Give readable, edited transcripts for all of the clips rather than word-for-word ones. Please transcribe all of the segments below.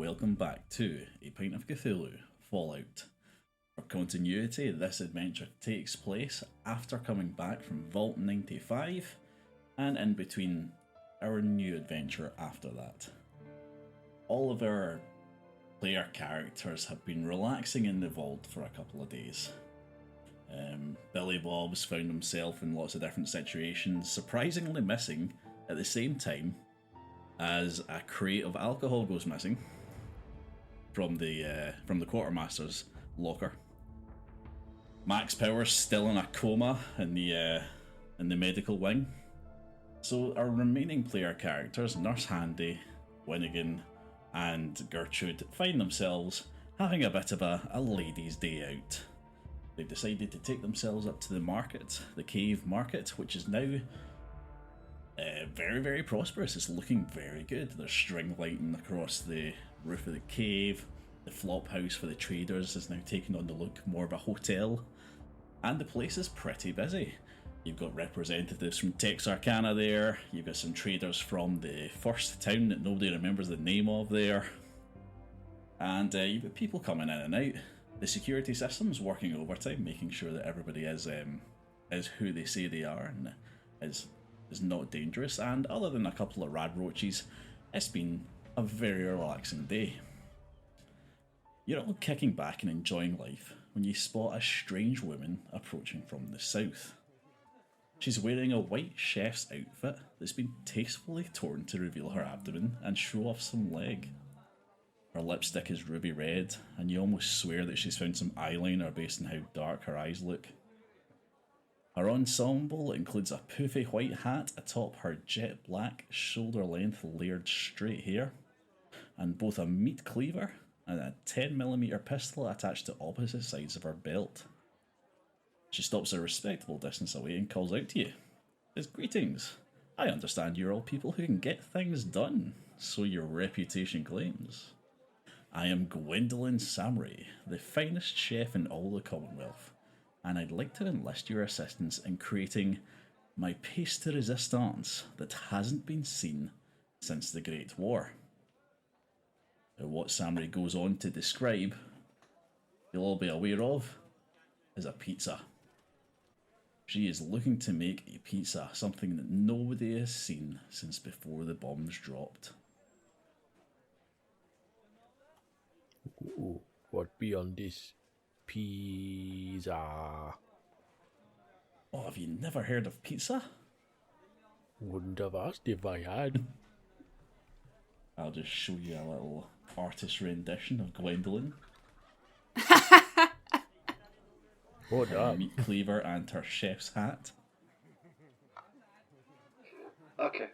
welcome back to A Pint of Cthulhu Fallout. For continuity, this adventure takes place after coming back from Vault 95 and in between our new adventure after that. All of our player characters have been relaxing in the vault for a couple of days. Billy Bob's found himself in lots of different situations, surprisingly missing at the same time as a crate of alcohol goes missing from the quartermaster's locker. Max Power's still in a coma in the medical wing. So our remaining player characters, Nurse Handy, Winnigan, and Gertrude, find themselves having a bit of a ladies' day out. They've decided to take themselves up to the market, the cave market, which is now very, very prosperous. It's looking very good. There's string lighting across the roof of the cave. The flop house for the traders is now taking on the look more of a hotel. And the place is pretty busy. You've got representatives from Texarkana there. You've got some traders from the first town that nobody remembers the name of there. And you've got people coming in and out. The security system's working overtime, making sure that everybody is who they say they are and is not dangerous. And other than a couple of rad roaches, it's been a very relaxing day. You're all kicking back and enjoying life when you spot a strange woman approaching from the south. She's wearing a white chef's outfit that's been tastefully torn to reveal her abdomen and show off some leg. Her lipstick is ruby red, and you almost swear that she's found some eyeliner based on how dark her eyes look. Her ensemble includes a poofy white hat atop her jet black, shoulder-length layered straight hair, and both a meat cleaver and a 10mm pistol attached to opposite sides of her belt. She stops a respectable distance away and calls out to you. It's greetings. I understand you're all people who can get things done, so your reputation claims. I am Gwendolyn Samray, the finest chef in all the Commonwealth, and I'd like to enlist your assistance in creating my pièce de résistance that hasn't been seen since the Great War. Now, what Samray goes on to describe, you'll all be aware of, is a pizza. She is looking to make a pizza, something that nobody has seen since before the bombs dropped. Ooh, what be on this pizza? Oh, have you never heard of pizza? Wouldn't have asked if I had. I'll just show you a little artist rendition of Gwendolyn. What Her up? meat cleaver and her chef's hat. Okay,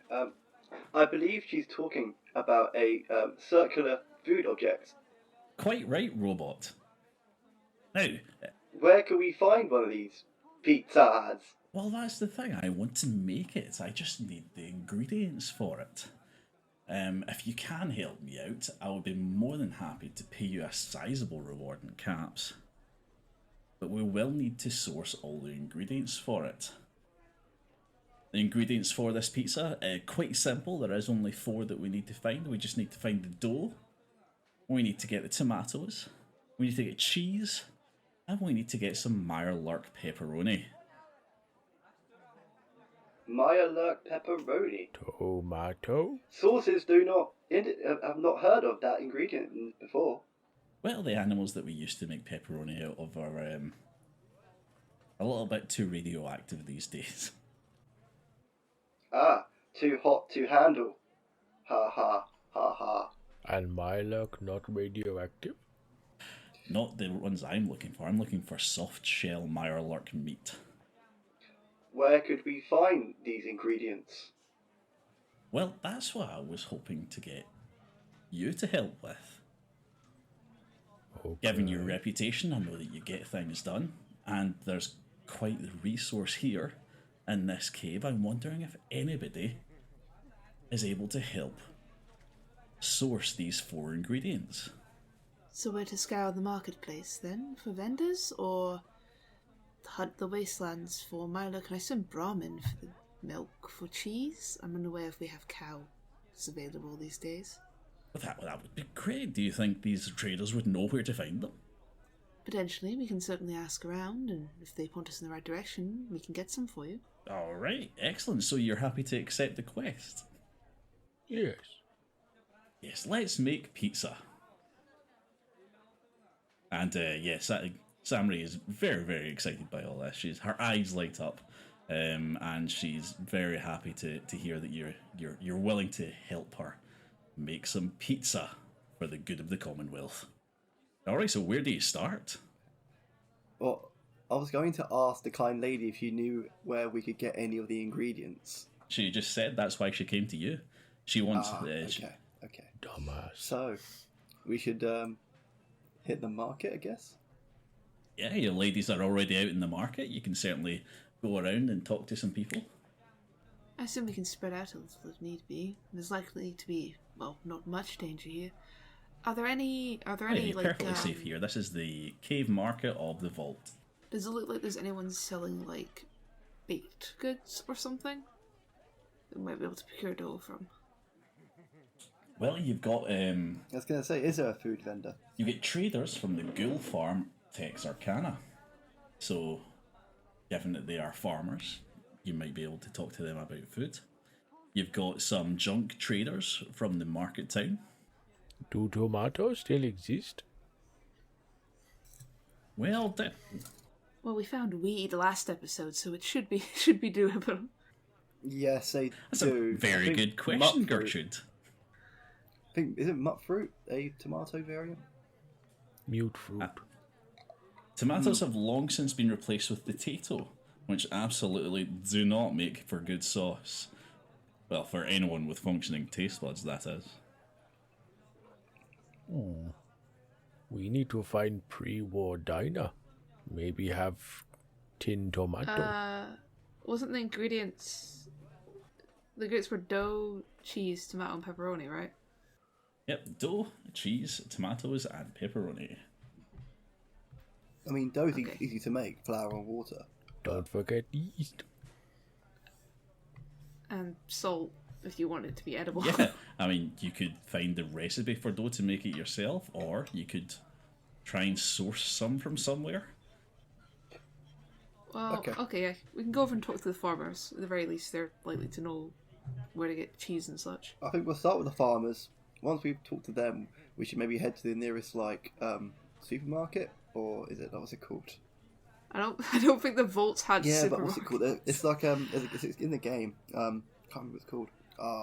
I believe she's talking about a circular food object. Quite right, robot. Now, Where can we find one of these pizzas? well, that's the thing. I want to make it. I just need the ingredients for it. If you can help me out, I would be more than happy to pay you a sizable reward in caps. But we will need to source all the ingredients for it. The ingredients for this pizza, quite simple. There is only 4 that we need to find. We just need to find the dough. We need to get the tomatoes. We need to get cheese. And we need to get some Meyer Lurk pepperoni. Meyer Lurk pepperoni. Tomato? Sources have not heard of that ingredient before. Well, the animals that we used to make pepperoni out of are a little bit too radioactive these days. Ah, too hot to handle. Ha ha ha ha. And my luck not radioactive? Not the ones I'm looking for. I'm looking for soft shell Meyer Lurk meat. Where could we find these ingredients? Well, that's what I was hoping to get you to help with. Okay. Given your reputation, I know that you get things done, and there's quite the resource here in this cave. I'm wondering if anybody is able to help source these 4 ingredients. So we're to scour the marketplace then for vendors, or hunt the wastelands for Milo? Can I send Brahmin for the milk for cheese? I'm unaware if we have cows available these days. Well, that would be great. Do you think these traders would know where to find them? Potentially, we can certainly ask around, and if they point us in the right direction, we can get some for you. All right, excellent. So you're happy to accept the quest? Yes. Yes, let's make pizza. And yes, Samri is very, very excited by all this. Her eyes light up, and she's very happy to hear that you're willing to help her make some pizza for the good of the Commonwealth. All right, so where do you start? Well, I was going to ask the kind lady if you knew where we could get any of the ingredients. She just said that's why she came to you. She wants. Okay. Dumbass. So, we should hit the market, I guess. Yeah, your ladies are already out in the market. You can certainly go around and talk to some people. I assume we can spread out a little if need be. There's likely to be, well, not much danger here. Are there any, You're like... perfectly safe here. This is the cave market of the vault. Does it look like there's anyone selling, like, baked goods or something? That we might be able to procure dough from. Well, you've got I was going to say, is there a food vendor? you get traders from the Ghoul Farm Texarkana. So, given that they are farmers, you might be able to talk to them about food. You've got some junk traders from the market town. Do tomatoes still exist? Well, Well, we found weed last episode, so it should be doable. Yes, they that's do. a I very think good question, mutfruit- Gertrude. I think, is it mutfruit a tomato variant? Mute fruit. Tomatoes have long since been replaced with potato, which absolutely do not make for good sauce. Well, for anyone with functioning taste buds, that is. We need to find pre-war diner. Maybe have tin tomato. Wasn't the ingredients... The ingredients were dough, cheese, tomato, and pepperoni, right? Yep, dough, cheese, tomatoes, and pepperoni. I mean, dough's Okay. easy to make, flour and water. Don't forget yeast. And salt, if you want it to be edible. Yeah, I mean, you could find the recipe for dough to make it yourself, or you could try and source some from somewhere. Well, okay, yeah. We can go over and talk to the farmers. At the very least, they're likely to know where to get cheese and such. I think we'll start with the farmers. Once we've talked to them, we should maybe head to the nearest, supermarket? Or is it, what's it called? I don't think the vaults had Yeah, but supermarkets. what's it called? It's like, it's in the game. Can't remember what it's called.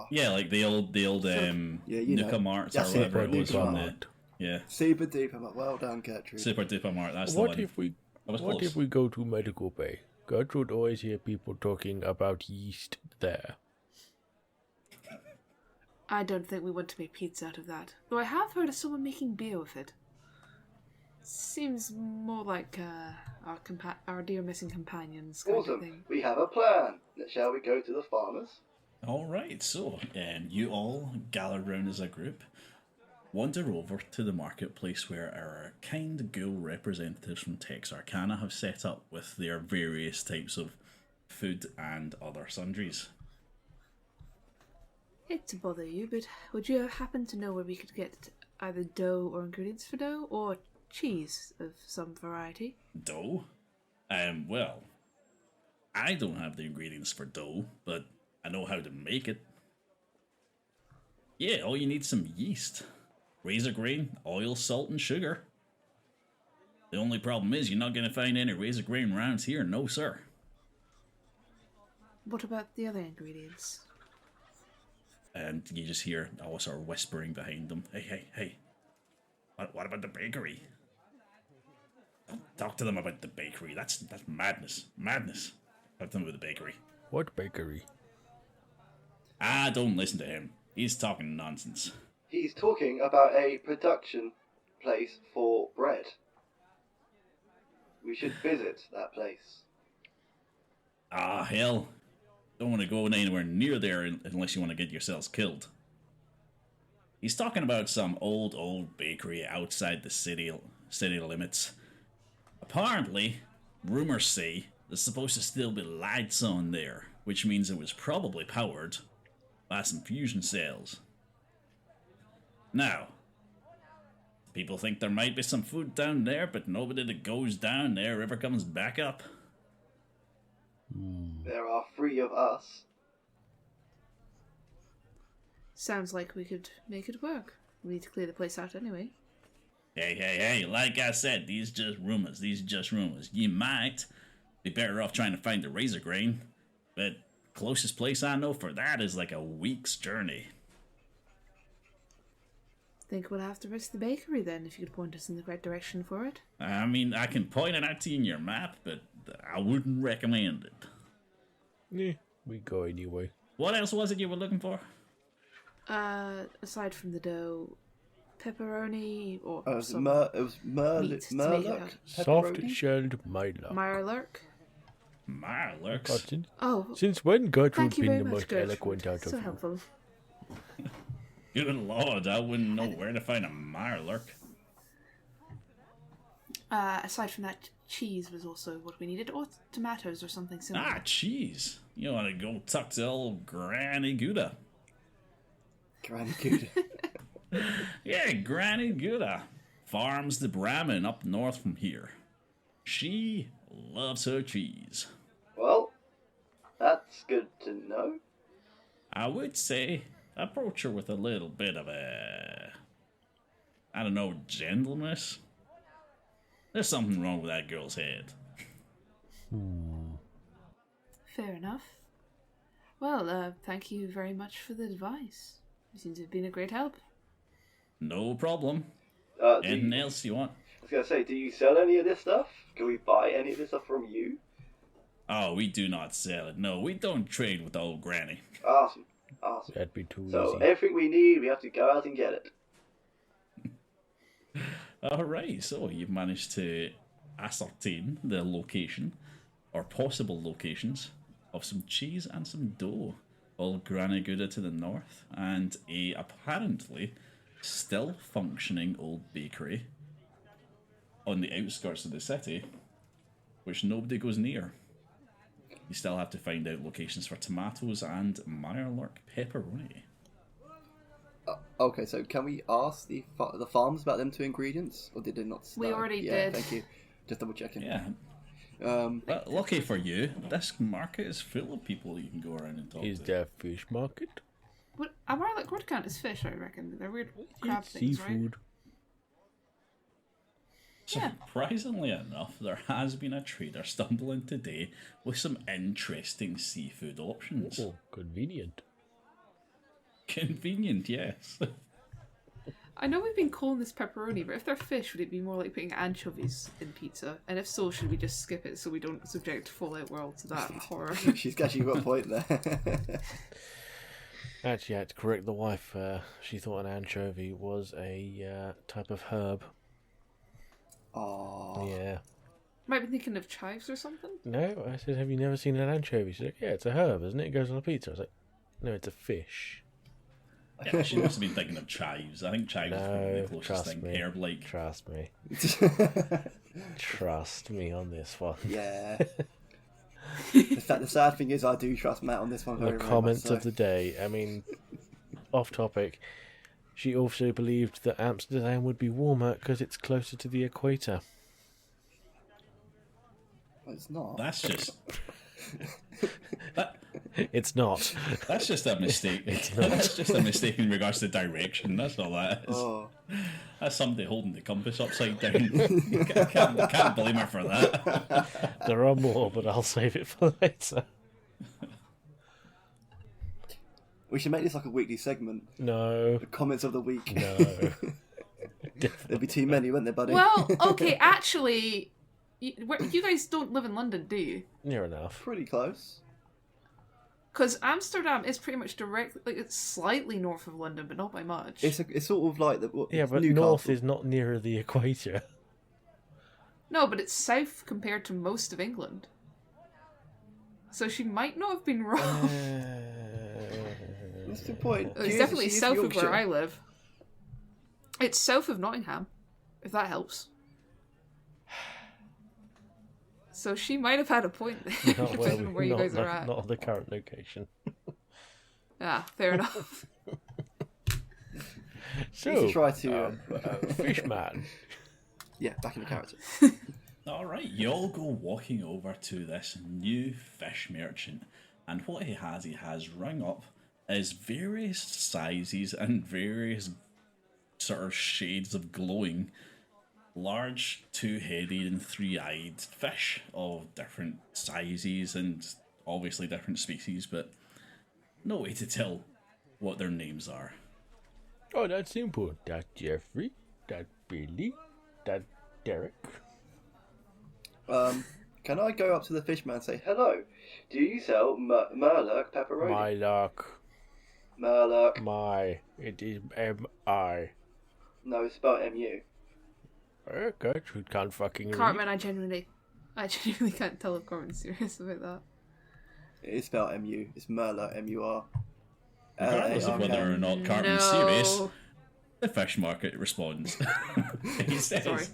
Yeah, like the old Yeah, you know. Nuka Marts or That's whatever it, it was Nuka on the Mart. yeah Super duper. Well done, Gertrude. Super Duper Mart. That's the What one. if we I was What close. if we go to Medical Bay? Gertrude always hear people talking about yeast there. I don't think we want to make pizza out of that. Though I have heard of someone making beer with it. Seems more like our dear missing companions kind of Awesome. thing. We have a plan. Shall we go to the farmers? All right, so you all gathered round as a group, wander over to the marketplace where our kind ghoul representatives from Texarkana have set up with their various types of food and other sundries. Hate to bother you, but would you happen to know where we could get either dough or ingredients for dough, or cheese of some variety? Dough? Well, I don't have the ingredients for dough, but I know how to make it. Yeah, all you need is some yeast, razor grain, oil, salt, and sugar. The only problem is you're not going to find any razor grain rounds here, no sir. What about the other ingredients? And you just hear sort of whispering behind them. Hey. What about the bakery? Don't talk to them about the bakery. That's madness. Madness. Talk to them about the bakery. What bakery? Don't listen to him. He's talking nonsense. He's talking about a production place for bread. We should visit that place. Hell. Don't want to go anywhere near there unless you want to get yourselves killed. He's talking about some old bakery outside the city limits. Apparently, rumors say there's supposed to still be lights on there, which means it was probably powered by some fusion cells. Now, people think there might be some food down there, but nobody that goes down there ever comes back up. There are 3 of us. Sounds like we could make it work. We need to clear the place out anyway. Hey, like I said, these just rumors. You might be better off trying to find the razor grain, but closest place I know for that is like a week's journey. Think we'll have to risk the bakery then, if you could point us in the right direction for it. I mean, I can point it out to you in your map, but I wouldn't recommend it. Yeah, we go anyway. What else was it you were looking for? Aside from the dough, pepperoni or It was some Merlock. meat to make it out. Soft-shelled Mylar. Mirelurk. Mirelurks? Cotton. Oh, Since when Gertrude thank you been very the much, most Gertrude. eloquent out of So you? helpful. Good lord, I wouldn't know where to find a Mirelurk. Aside from that, cheese was also what we needed, or tomatoes or something similar. Ah, cheese. You want to go talk to old Granny Gouda. Granny Good. Yeah, Granny Gouda. Farms the Brahmin up north from here. She loves her cheese. Well, that's good to know. I would say approach her with a little bit of I don't know, gentleness. There's something wrong with that girl's head. Fair enough. Well, thank you very much for the advice. You seem to have been a great help. No problem. Anything else you want? I was going to say, do you sell any of this stuff? Can we buy any of this stuff from you? Oh, we do not sell it. No, we don't trade with old Granny. Awesome. That'd be too So easy. everything we need, we have to go out and get it. Alright, so you've managed to ascertain the location, or possible locations, of some cheese and some dough. Old Granny Gouda to the north, and a apparently still functioning old bakery on the outskirts of the city, which nobody goes near. You still have to find out locations for tomatoes and Mirelurk pepperoni. Okay, so can we ask the farms about them 2 ingredients? Or did they not? We already yeah, did. Thank you. Just double checking. Yeah, but lucky for you, this market is full of people you can go around and talk Is to. there a fish market? What? A Mirelurk would count as fish, I reckon. They're weird crab It's things, right? seafood. Yeah. Surprisingly enough, there has been a trader stumbling today with some interesting seafood options. Oh, convenient. Convenient, yes. I know we've been calling this pepperoni, but if they're fish, would it be more like putting anchovies in pizza? And if so, should we just skip it so we don't subject Fallout World to that horror? She's actually got a point there. Actually, I had to correct the wife. She thought an anchovy was a type of herb. Oh, Yeah. Might be thinking of chives or something? No, I said, have you never seen an anchovy? She's like, yeah, it's a herb, isn't it? It goes on a pizza. I was like, no, it's a fish. Yeah, she must have been thinking of chives. I think chives is probably No, the closest trust thing. me. Herb-like. Trust me. Trust me on this one. yeah. The sad thing is, I do trust Matt on this one very, The very comments much so. of the day. I mean, off topic. She also believed that Amsterdam would be warmer because it's closer to the equator. Well, it's not. That's just... It's not. That's just a mistake. That's just a mistake in regards to direction. That's all that is. Oh, That's somebody holding the compass upside down. can't blame her for that. There are more, but I'll save it for later. we should make this like a weekly segment. No. The comments of the week. No. There'd be too many, wouldn't there, buddy? Well, okay, actually, you guys don't live in London, do you? Near enough. Pretty close. Because Amsterdam is pretty much like it's slightly north of London, but not by much. It's sort of like Yeah, but Newcastle. north is not nearer the equator. No, but it's south compared to most of England. So she might not have been wrong. What's the point? It's definitely south of where I live. It's south of Nottingham, if that helps. So she might have had a point there, Not depending on where you guys are at. Not the current location. Yeah, fair enough. So, try to, Fishman. Yeah, back in the character. Alright, you all go walking over to this new fish merchant, and what he has rung up is various sizes and various sort of shades of glowing large two-headed and three-eyed fish of different sizes and obviously different species, but no way to tell what their names are. Oh, that's simple. That's Jeffrey. That's Billy. That's Derek. Can I go up to the fishman and say, hello, do you sell Murloc pepperoni? My luck. Murloc. It is M-I. No, it's spelled M-U. Okay, you can't fucking read. Cartman, I genuinely can't tell if Cartman's serious about that. It is spelled M-U. It's Murloc, M-U-R. Regardless of whether or not Cartman's No. serious, the fish market responds. he Sorry.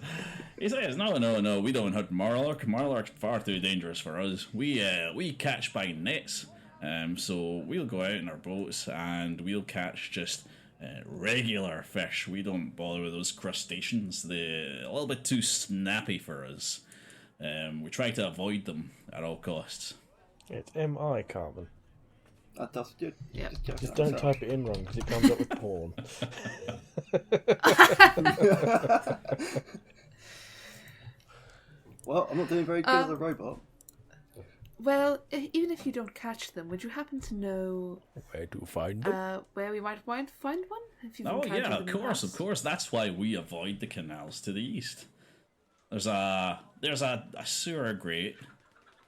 says, no, we don't hunt Marlark. Marlark's far too dangerous for us. We catch by nets, so we'll go out in our boats and we'll catch just regular fish. We don't bother with those crustaceans. They're a little bit too snappy for us. We try to avoid them at all costs. It's M-I, Cartman. That's good. Yeah. Just don't type it in wrong because it comes up with porn. Well, I'm not doing very good as a robot. Well, even if you don't catch them, would you happen to know Where to find them? where we might find one? If you've Oh encountered yeah, them of in the course. past? That's why we avoid the canals to the east. There's a sewer grate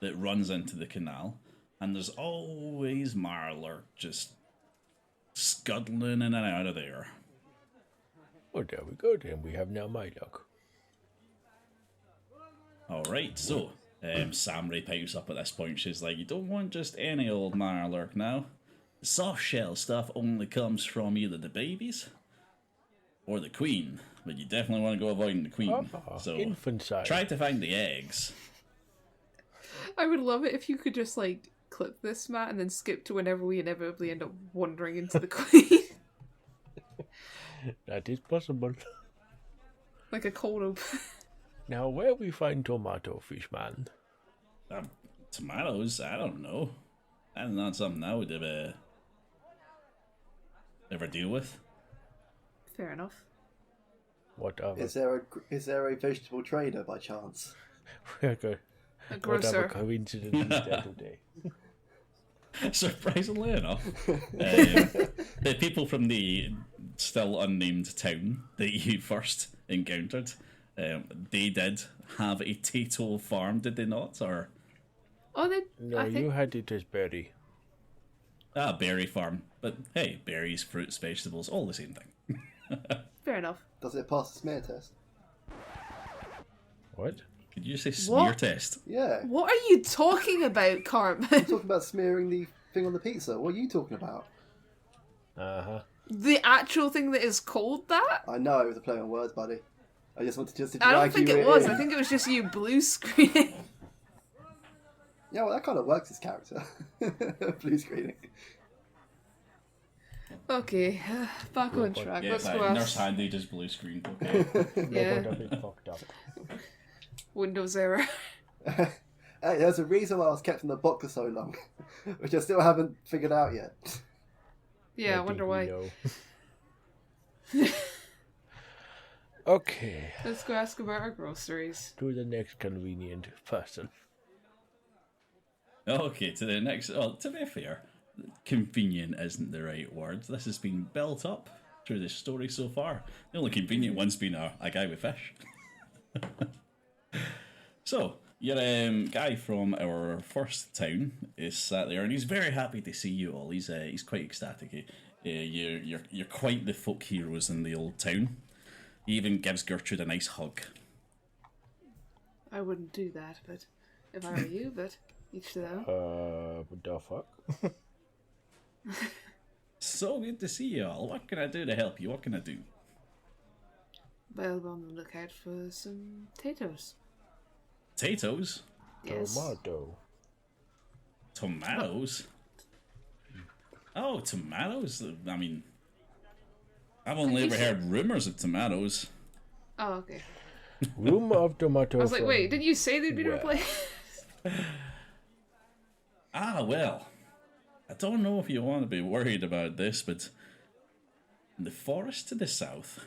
that runs into the canal, and there's always Marlark just scuttling in and out of there. Oh, there we go then. We have now my luck. All right, so Samray pipes up at this point. She's like, "You don't want just any old Marlark now. The soft shell stuff only comes from either the babies or the queen, but you definitely want to go avoiding the queen. So Infant size. try to find the eggs." I would love it if you could just like clip this, Matt, and then skip to whenever we inevitably end up wandering into the queen. That is possible. Like a cold open. Now, where we find tomato, Fishman? Tomatoes? I don't know. That's not something I would ever deal with. Fair enough. What other? Is there a vegetable trader by chance? A What other grocer. coincidence is there today? Surprisingly enough, the people from the still unnamed town that you first encountered, they did have a Tato farm, did they not? Or Oh, they. No, I think you had it as berry. berry farm. But hey, berries, fruits, vegetables, all the same thing. fair enough. Does it pass the smear test? What? Could you say smear What? test? Yeah. What are you talking about, Cartman? I'm talking about smearing the thing on the pizza. What are you talking about? Uh-huh. The actual thing that is called that? I know it was a play on words, buddy. I just wanted to I don't drag think you it was. in. I think it was just you blue screening. Yeah, well, that kind of works as character. Blue screening. Okay, back on track. Yeah, Let's sorry, go Nurse ask. Handy just blue screen. Okay. Yeah, What have it fucked up? Windows error. Hey, there's a reason why I was kept in the box for so long, which I still haven't figured out yet. Yeah, I think wonder we why. know. Okay, Let's go ask about our groceries. to the next convenient person. Okay, to the next. Well, to be fair, convenient isn't the right word. This has been built up through the story so far. The only convenient one's been a guy with fish. So, your guy from our first town is sat there, and he's very happy to see you all. He's quite ecstatic. You're quite the folk heroes in the old town. He even gives Gertrude a nice hug. I wouldn't do that, but if I were you, but each to their own. What the fuck? So good to see you all. What can I do to help you? What can I do? Well, on the lookout for some potatoes. Potatoes? Yes. Tomato. Tomatoes? Oh, tomatoes? I mean, I've only ever heard rumours of tomatoes. Oh, okay. Room of tomato. I was like, from- wait, didn't you say they'd be Well. replaced? Ah, well. I don't know if you want to be worried about this, but in the forest to the south,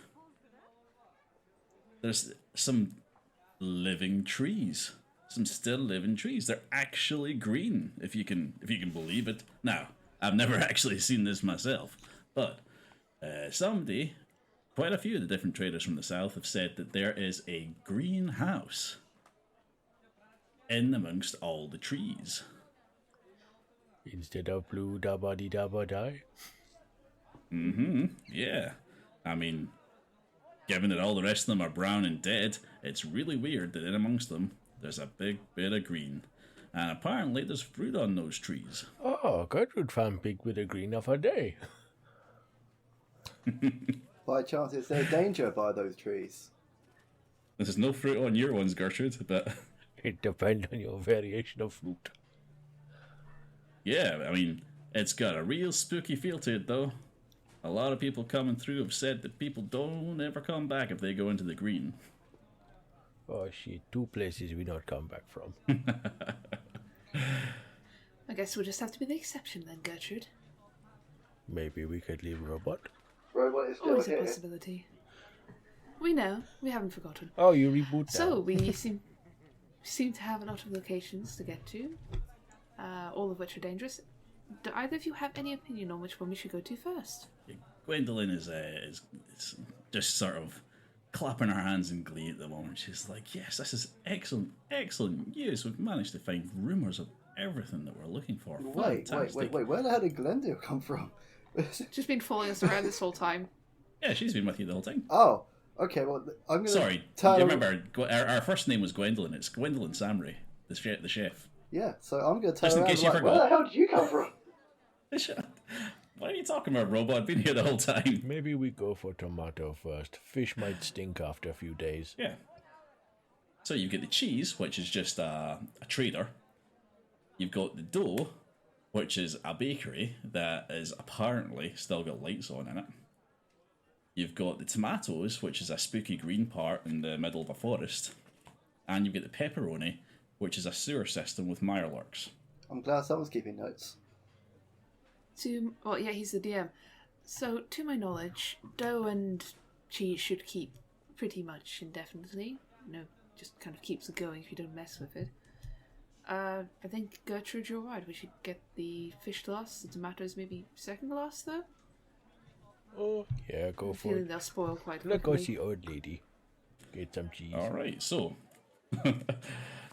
there's some living trees. Some still living trees. They're actually green, if you can believe it. Now, I've never actually seen this myself, but somebody, quite a few of the different traders from the south have said that there is a greenhouse in amongst all the trees. Instead of blue dabba dee dabba die. Yeah. I mean, given that all the rest of them are brown and dead, it's really weird that in amongst them, there's a big bit of green. And apparently there's fruit on those trees. Oh, Gertrude found big bit of green of her day. By chance, is there danger by those trees? There's no fruit on your ones, Gertrude, but It depends on your variation of fruit. yeah, I mean, it's got a real spooky feel to it, though. A lot of people coming through have said that people don't ever come back if they go into the green. Oh shit, 2 places we not come back from. I guess we'll just have to be the exception then, Gertrude. Maybe we could leave Robot. Robot is still Always a here. possibility. We know. We haven't forgotten. Oh, you reboot now. So we seem to have a lot of locations to get to, all of which are dangerous. Do either of you have any opinion on which one we should go to first? Gwendolyn is just sort of clapping her hands in glee at the moment. She's like, yes, this is excellent, excellent news. We've managed to find rumours of everything that we're looking for. Wait. Where the hell did Glendale come from? She's been following us around this whole time. Yeah, she's been with you the whole time. Oh, okay. Well, I'm gonna. Sorry, tell you remember, our first name was Gwendolyn. It's Gwendolyn Samry, the chef. Yeah. So I'm gonna tell Just in her. case you Where forgot. the hell did you come from? What are you talking about, Robot? I've been here the whole time. Maybe we go for tomato first. Fish might stink after a few days. Yeah. So you get the cheese, which is just a trader. You've got the dough, which is a bakery that is apparently still got lights on in it. You've got the tomatoes, which is a spooky green part in the middle of a forest. And you've got the pepperoni, which is a sewer system with mirelurks. I'm glad someone's keeping notes. Well, yeah, he's the DM. So, to my knowledge, dough and cheese should keep pretty much indefinitely. Just kind of keeps it going if you don't mess with it. I think Gertrude, you're right. We should get the fish last. The tomatoes maybe second last, though. Oh, yeah, go I'm for feeling it. they'll spoil quite Let's go quickly. see old lady. Get some cheese. All right, so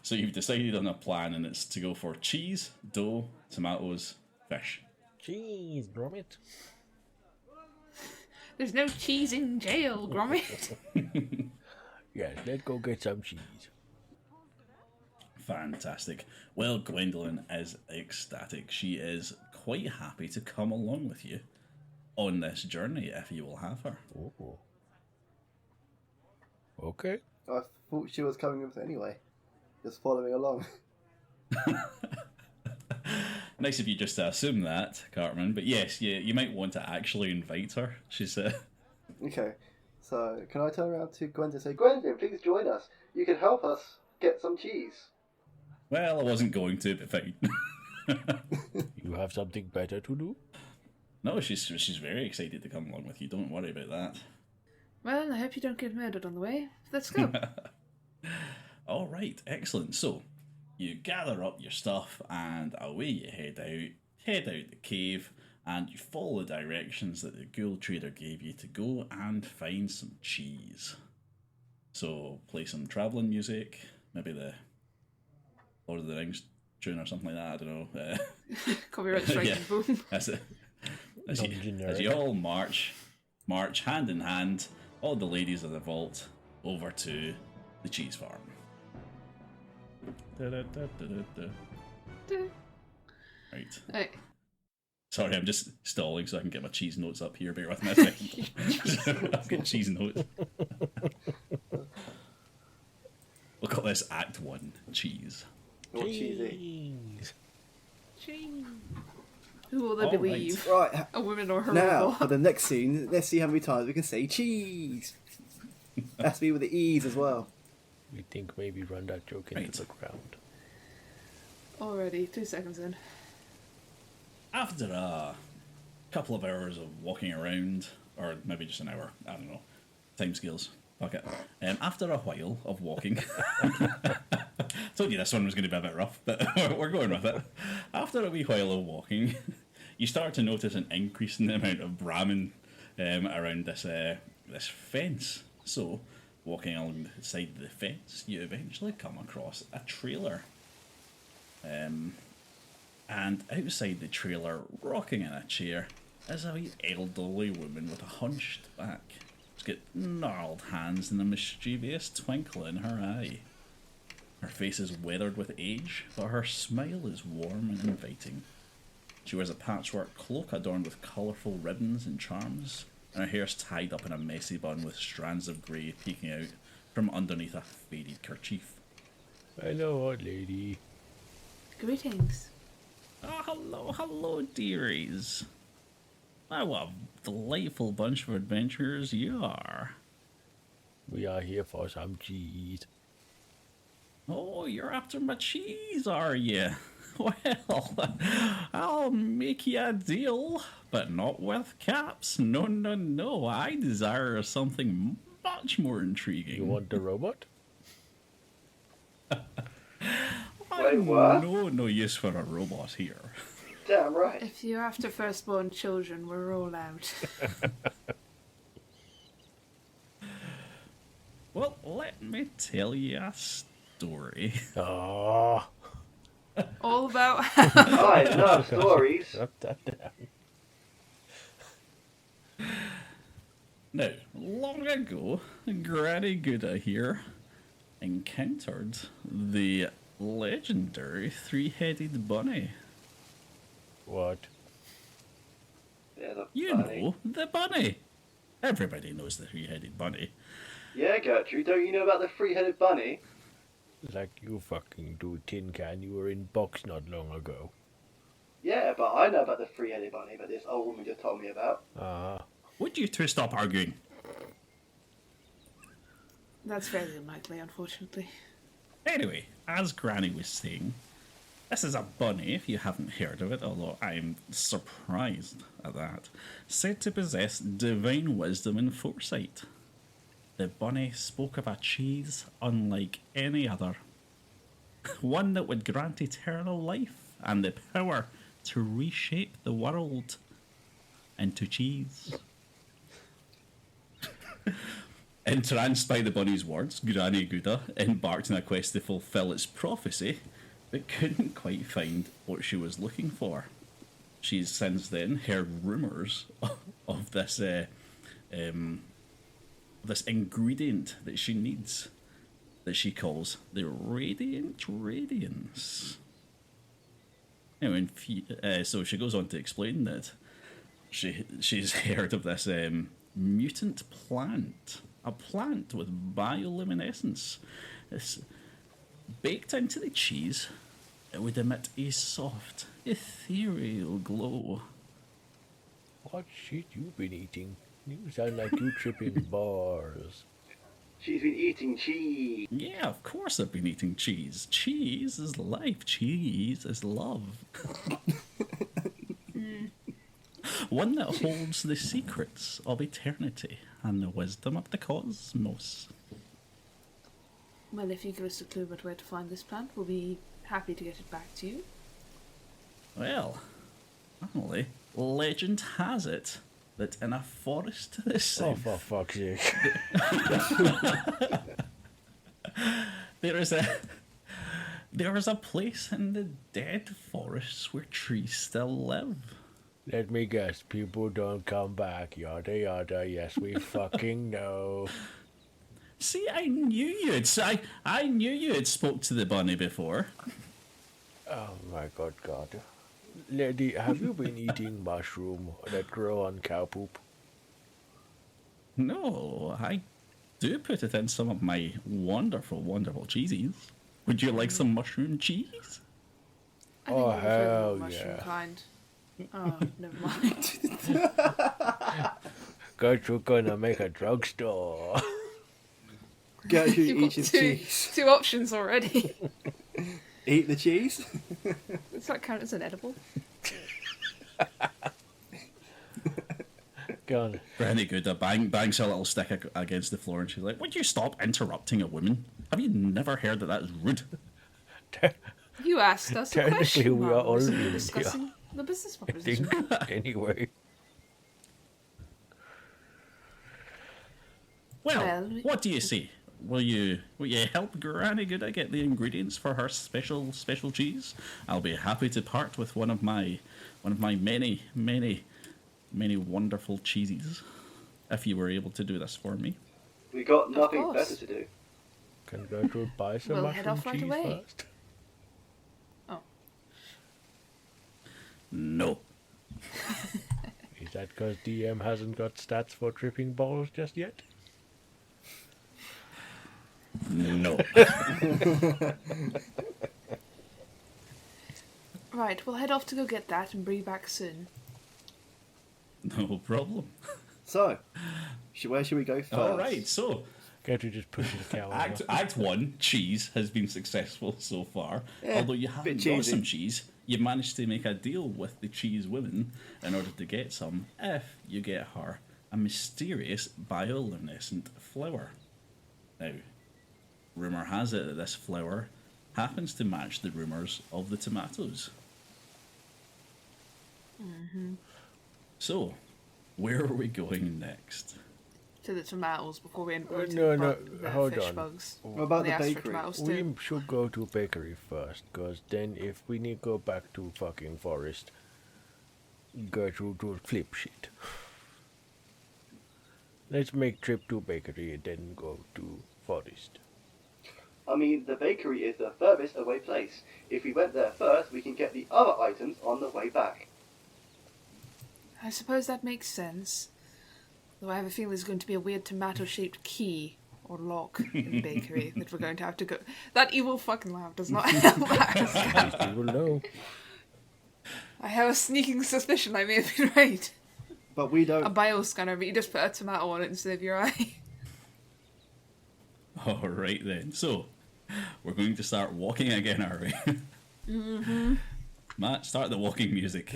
so you've decided on a plan, and it's to go for cheese, dough, tomatoes, fish. Cheese, Gromit. There's no cheese in jail, Gromit. Yes, let's go get some cheese. Fantastic. Well, Gwendolyn is ecstatic. She is quite happy to come along with you on this journey if you will have her. Oh. Okay. I thought she was coming with anyway. Just following along. Nice of you just to assume that, Cartman. But yes, you might want to actually invite her. She's Okay. So, can I turn around to Gwendolyn and say, Gwendolyn, please join us. You can help us get some cheese. well, I wasn't going to, but fine. You have something better to do? No, she's very excited to come along with you. Don't worry about that. Well, I hope you don't get murdered on the way. Let's go. All right, excellent. So you gather up your stuff and away you head out the cave, and you follow the directions that the ghoul trader gave you to go and find some cheese. So play some travelling music, maybe the Lord of the Rings tune or something like that. I don't know. Copyright strike Yeah. and boom. That's it. As you Non-generic. all march hand in hand, all the ladies of the vault, over to the cheese farm. Right. Right. Sorry, I'm just stalling so I can get my cheese notes up here. Bear with me a second. I've got cheese notes. We'll call this Act 1, cheese. Or cheesy. Cheese. Cheese. Who will they All right. believe? Right, A woman or her now robot? for the next scene, let's see how many times we can say cheese. Has to be with the E's as well. We think maybe run that joke into Right. the ground. Already, 2 seconds in. After a couple of hours of walking around, or maybe just an hour, I don't know, time scales, fuck it. After a while of walking, told you this one was going to be a bit rough, but we're going with it. After a wee while of walking, you start to notice an increase in the amount of Brahmin around this fence. So, walking alongside the fence, you eventually come across a trailer. And outside the trailer, rocking in a chair, is a wee elderly woman with a hunched back. She's got gnarled hands and a mischievous twinkle in her eye. Her face is weathered with age, but her smile is warm and inviting. She wears a patchwork cloak adorned with colourful ribbons and charms, and her hair's tied up in a messy bun with strands of grey peeking out from underneath a faded kerchief. Hello, old lady. Greetings. Oh, hello, dearies. Oh, what a delightful bunch of adventurers you are. We are here for some cheese. Oh, you're after my cheese, are you? Well, I'll make you a deal, but not with caps. No. I desire something much more intriguing. You want the robot? Wait, what? No use for a robot here. Damn right. If you're after firstborn children, we're all out. Well, let me tell you a story. Oh, All about I love stories. shut that down. Now, long ago, Granny Gooda here encountered the legendary three-headed bunny. What? Yeah, the You bunny. know, the bunny. Everybody knows the three-headed bunny. Yeah, Gertrude, don't you know about the three-headed bunny? Like you fucking do, Tin Can. You were in box not long ago. Yeah, but I know about the three-headed bunny that this old woman just told me about. Ah, Would you two stop arguing? That's very unlikely, unfortunately. Anyway, as Granny was saying, this is a bunny, if you haven't heard of it, although I'm surprised at that, said to possess divine wisdom and foresight. The bunny spoke of a cheese unlike any other. One that would grant eternal life and the power to reshape the world into cheese. Entranced by the bunny's words, Granny Gooda embarked on a quest to fulfill its prophecy, but couldn't quite find what she was looking for. She's since then heard rumours of this this ingredient that she needs, that she calls the Radiant Radiance. Anyway, so she goes on to explain that she's heard of this mutant plant, a plant with bioluminescence. It's baked into the cheese. It would emit a soft, ethereal glow. what shit you been eating? You sound like you tripping bars. She's been eating cheese. Yeah, of course I've been eating cheese. Cheese is life. Cheese is love. One that holds the secrets of eternity and the wisdom of the cosmos. Well, if you give us a clue about where to find this plant, we'll be happy to get it back to you. Well, apparently, legend has it that in a forest to the Oh, south, for fuck's sake. there is a place in the dead forests where trees still live. Let me guess, people don't come back. Yada yada, yes, we fucking know. See, I knew you had spoke to the bunny before. Oh my god. Lady, have you been eating mushroom that grow on cow poop? No, I do put it in some of my wonderful, wonderful cheeses. Would you like some mushroom cheese? I think Oh, we prefer the hell mushroom yeah. kind. Oh, never mind. Gertrude gonna make a drugstore. Gertrude You've got eats his cheese. two options already. Eat the cheese? Does that count as an edible? Go on. For any good, bangs her little stick against the floor, and she's like, "Would you stop interrupting a woman? Have you never heard that is rude?" You asked us a Technically, question we while are all we were humans, discussing the business I proposition. think. Anyway. Well, Well, what do you say? Will you help Granny Gooda get the ingredients for her special cheese? I'll be happy to part with one of my many wonderful cheeses, if you were able to do this for me. We got nothing course. better to do. Can Gertrude buy some We'll head mushroom off right cheese away. first? Oh, No. Is that because DM hasn't got stats for tripping balls just yet? No. right. We'll head off to go get that and bring back soon. No problem. So, where should we go first? All right, so Gertrude just pushes a cow over. Act 1, cheese, has been successful so far. Yeah, Although you bit haven't got cheesy. some cheese, you managed to make a deal with the cheese woman in order to get some, if you get her a mysterious bioluminescent flower. Now, rumour has it that this flower happens to match the rumours of the tomatoes. So, where are we going next? To the tomatoes before we enter no, the hold fish on. bugs. What about They the asked for bakery? tomatoes We too. should go to bakery first, because then if we need to go back to fucking forest, Gertrude will flip shit. Let's make trip to bakery and then go to forest. I mean, the bakery is the furthest away place. If we went there first, we can get the other items on the way back. I suppose that makes sense. Though I have a feeling there's going to be a weird tomato-shaped key or lock in the bakery that we're going to have to go. That evil fucking laugh does not help that. We will know. I have a sneaking suspicion I may have been right. But we A don't. bioscanner, but you just put a tomato on it instead of your eye. All right then. So, we're going to start walking again, are we? Mm-hmm. Matt, start the walking music.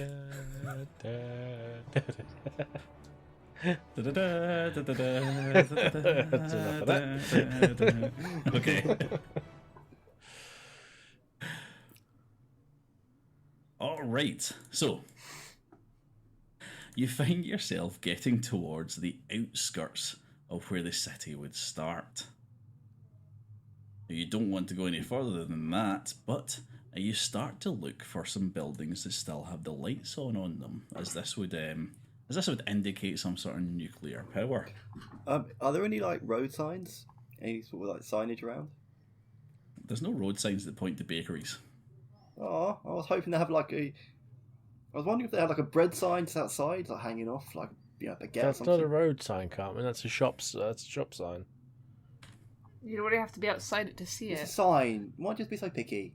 Okay. All right. So, you find yourself getting towards the outskirts of where the city would start. Now, you don't want to go any further than that, but you start to look for some buildings that still have the lights on them, as this would indicate some sort of nuclear power. Are there any like road signs? Any sort of like signage around? There's no road signs that point to bakeries. Oh, I was hoping to have like a. I was wondering if they had like a bread sign just outside, like hanging off, like a baguette or That's something. not a road sign, Cartman. That's a shop sign. You don't really have to be outside it to see It's a it. sign. Why just be so picky?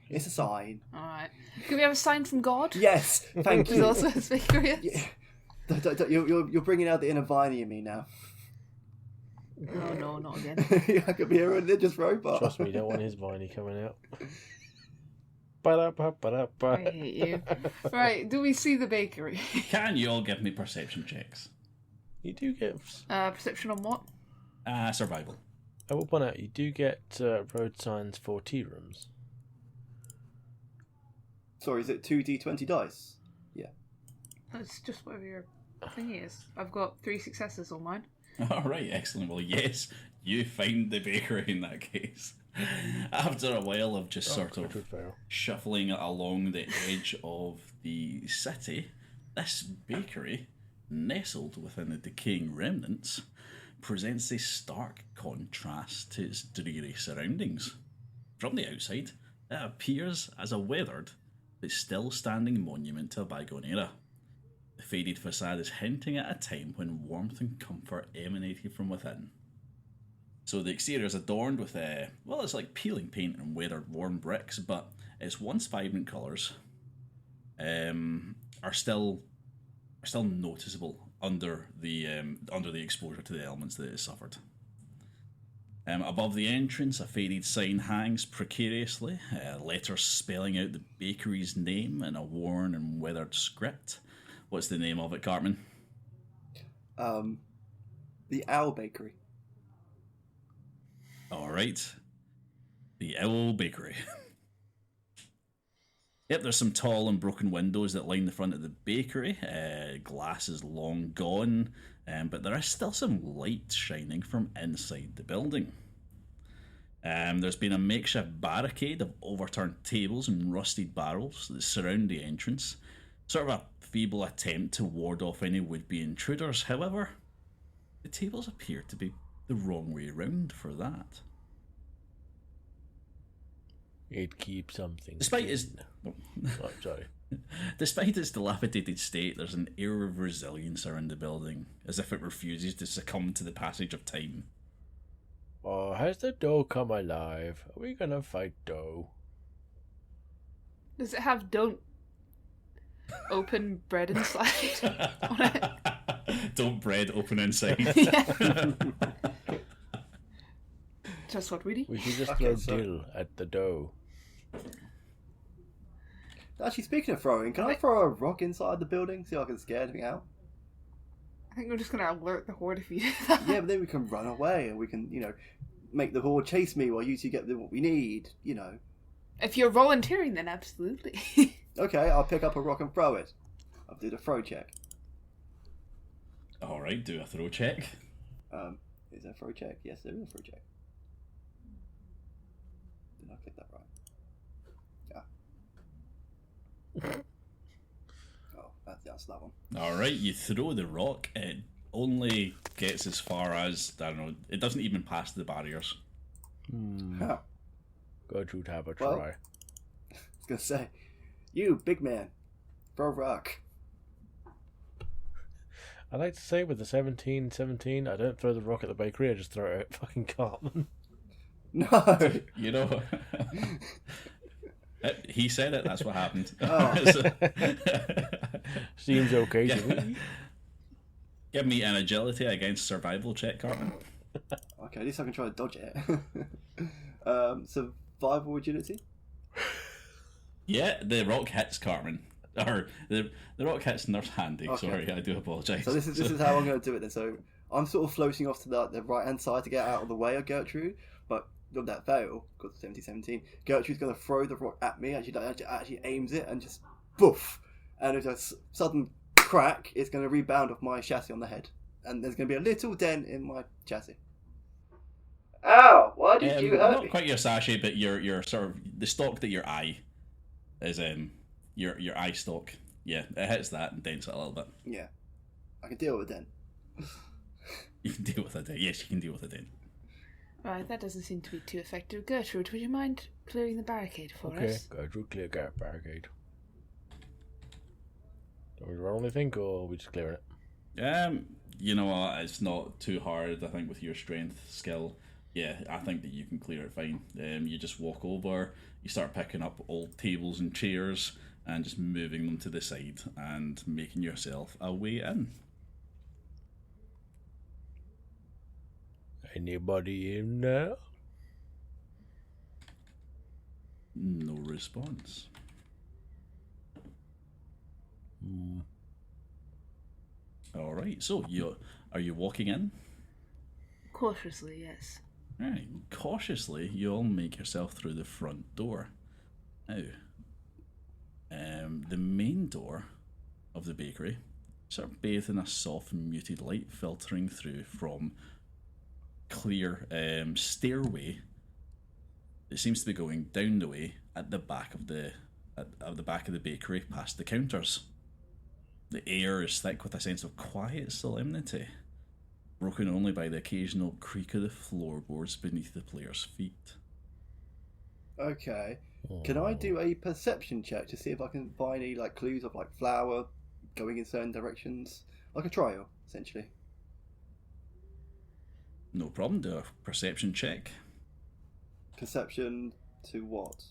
It's a sign. Alright. Can we have a sign from God? Yes, thank Who's you. also a bakery? Yeah. You're bringing out the inner Viney in me now. Oh no, not again. I could be a religious robot. Trust me, you don't want his viney coming out. I hate you. Right, do we see the bakery? Can you all give me perception checks? You do get. Perception on what? Survival. I will point out, you do get road signs for tea rooms. Sorry, is it 2d20 dice? That's just whatever your thingy is. I've got 3 successes on mine. All right, excellent. Well, yes, you find the bakery in that case. After a while of just sort of shuffling along the edge of the city, this bakery, nestled within the decaying remnants, presents a stark contrast to its dreary surroundings. From the outside, it appears as a weathered but still standing monument to a bygone era. The faded facade is hinting at a time when warmth and comfort emanated from within. So the exterior is adorned with, it's like peeling paint and weathered worn bricks, but its once vibrant colours are still noticeable under the exposure to the elements that it suffered. Above the entrance, a faded sign hangs precariously, letters spelling out the bakery's name in a worn and weathered script. What's the name of it, Cartman? The Owl Bakery. All right. The Owl Bakery. Yep, there's some tall and broken windows that line the front of the bakery. Glass is long gone, but there is still some light shining from inside the building. There's been a makeshift barricade of overturned tables and rusted barrels that surround the entrance. Sort of a feeble attempt to ward off any would-be intruders. However, the tables appear to be the wrong way round for that. It keeps something. Despite its Oh, sorry. Despite its dilapidated state, there's an air of resilience around the building, as if it refuses to succumb to the passage of time. Oh, has the dough come alive? Are we gonna fight dough? Does it have don't open bread inside on it? Don't bread open inside. Yeah. Just what, really? We should just Okay, throw so- dill at the dough. Actually, speaking of throwing, can I throw a rock inside the building? See if I can scare anything out? I think we're just going to alert the horde if you do that. Yeah, but then we can run away and we can, make the horde chase me while you two get what we need, If you're volunteering, then absolutely. Okay, I'll pick up a rock and throw it. I'll do the throw check. Alright, do a throw check. Is there a throw check? Yes, there is a throw check. Did I click that right? Yeah. Oh, that's that one. Alright, you throw the rock, it only gets as far as, I don't know, it doesn't even pass the barriers. Huh. Gertrude, have a Well- try. I was gonna say, you big man, throw a rock. I like to say with the 17-17, I don't throw the rock at the bakery, I just throw it at fucking Cartman. No. You know, he said it, that's what happened. Oh. Seems okay to Yeah. me. Give me an agility against survival check, Cartman. Okay, at least I can try to dodge it. Survival agility. Yeah, the rock hits Cartman. Or the rock hits Nurse Handy. Okay. Sorry, I do apologise. So this is how I'm going to do it then. So I'm sort of floating off to the right hand side to get out of the way of Gertrude, but with that fail, because 17-17, Gertrude's going to throw the rock at me, and she actually aims it and just poof, and if a sudden crack, it's going to rebound off my chassis on the head, and there's going to be a little dent in my chassis. Ow! Why did you hurt not me? quite your sachet, but your sort of the stalk that your eye is your eye stalk. Yeah, it hits that and dents it a little bit. Yeah, I can deal with it then. You can deal with a dent. Yes, you can deal with a dent. Right, that doesn't seem to be too effective. Gertrude, would you mind clearing the barricade for Okay, us? Gertrude, clear barricade. Do we roll anything, or are we just clearing it? You know what? It's not too hard. I think with your strength skill, yeah, I think that you can clear it fine. You just walk over, you start picking up old tables and chairs, and just moving them to the side and making yourself a way in. Anybody in there? No response. All right. So are you walking in? Cautiously, yes. Right. Cautiously, you all make yourself through the front door. Now, the main door of the bakery sort of bathed in a soft, muted light filtering through from clear stairway. It seems to be going down the way at the back of the back of the bakery, past the counters. The air is thick with a sense of quiet solemnity, broken only by the occasional creak of the floorboards beneath the players' feet. Okay. Can I do a perception check to see if I can find any clues of flour going in certain directions? Like a trial, essentially. No problem. Do a perception check. Perception to what?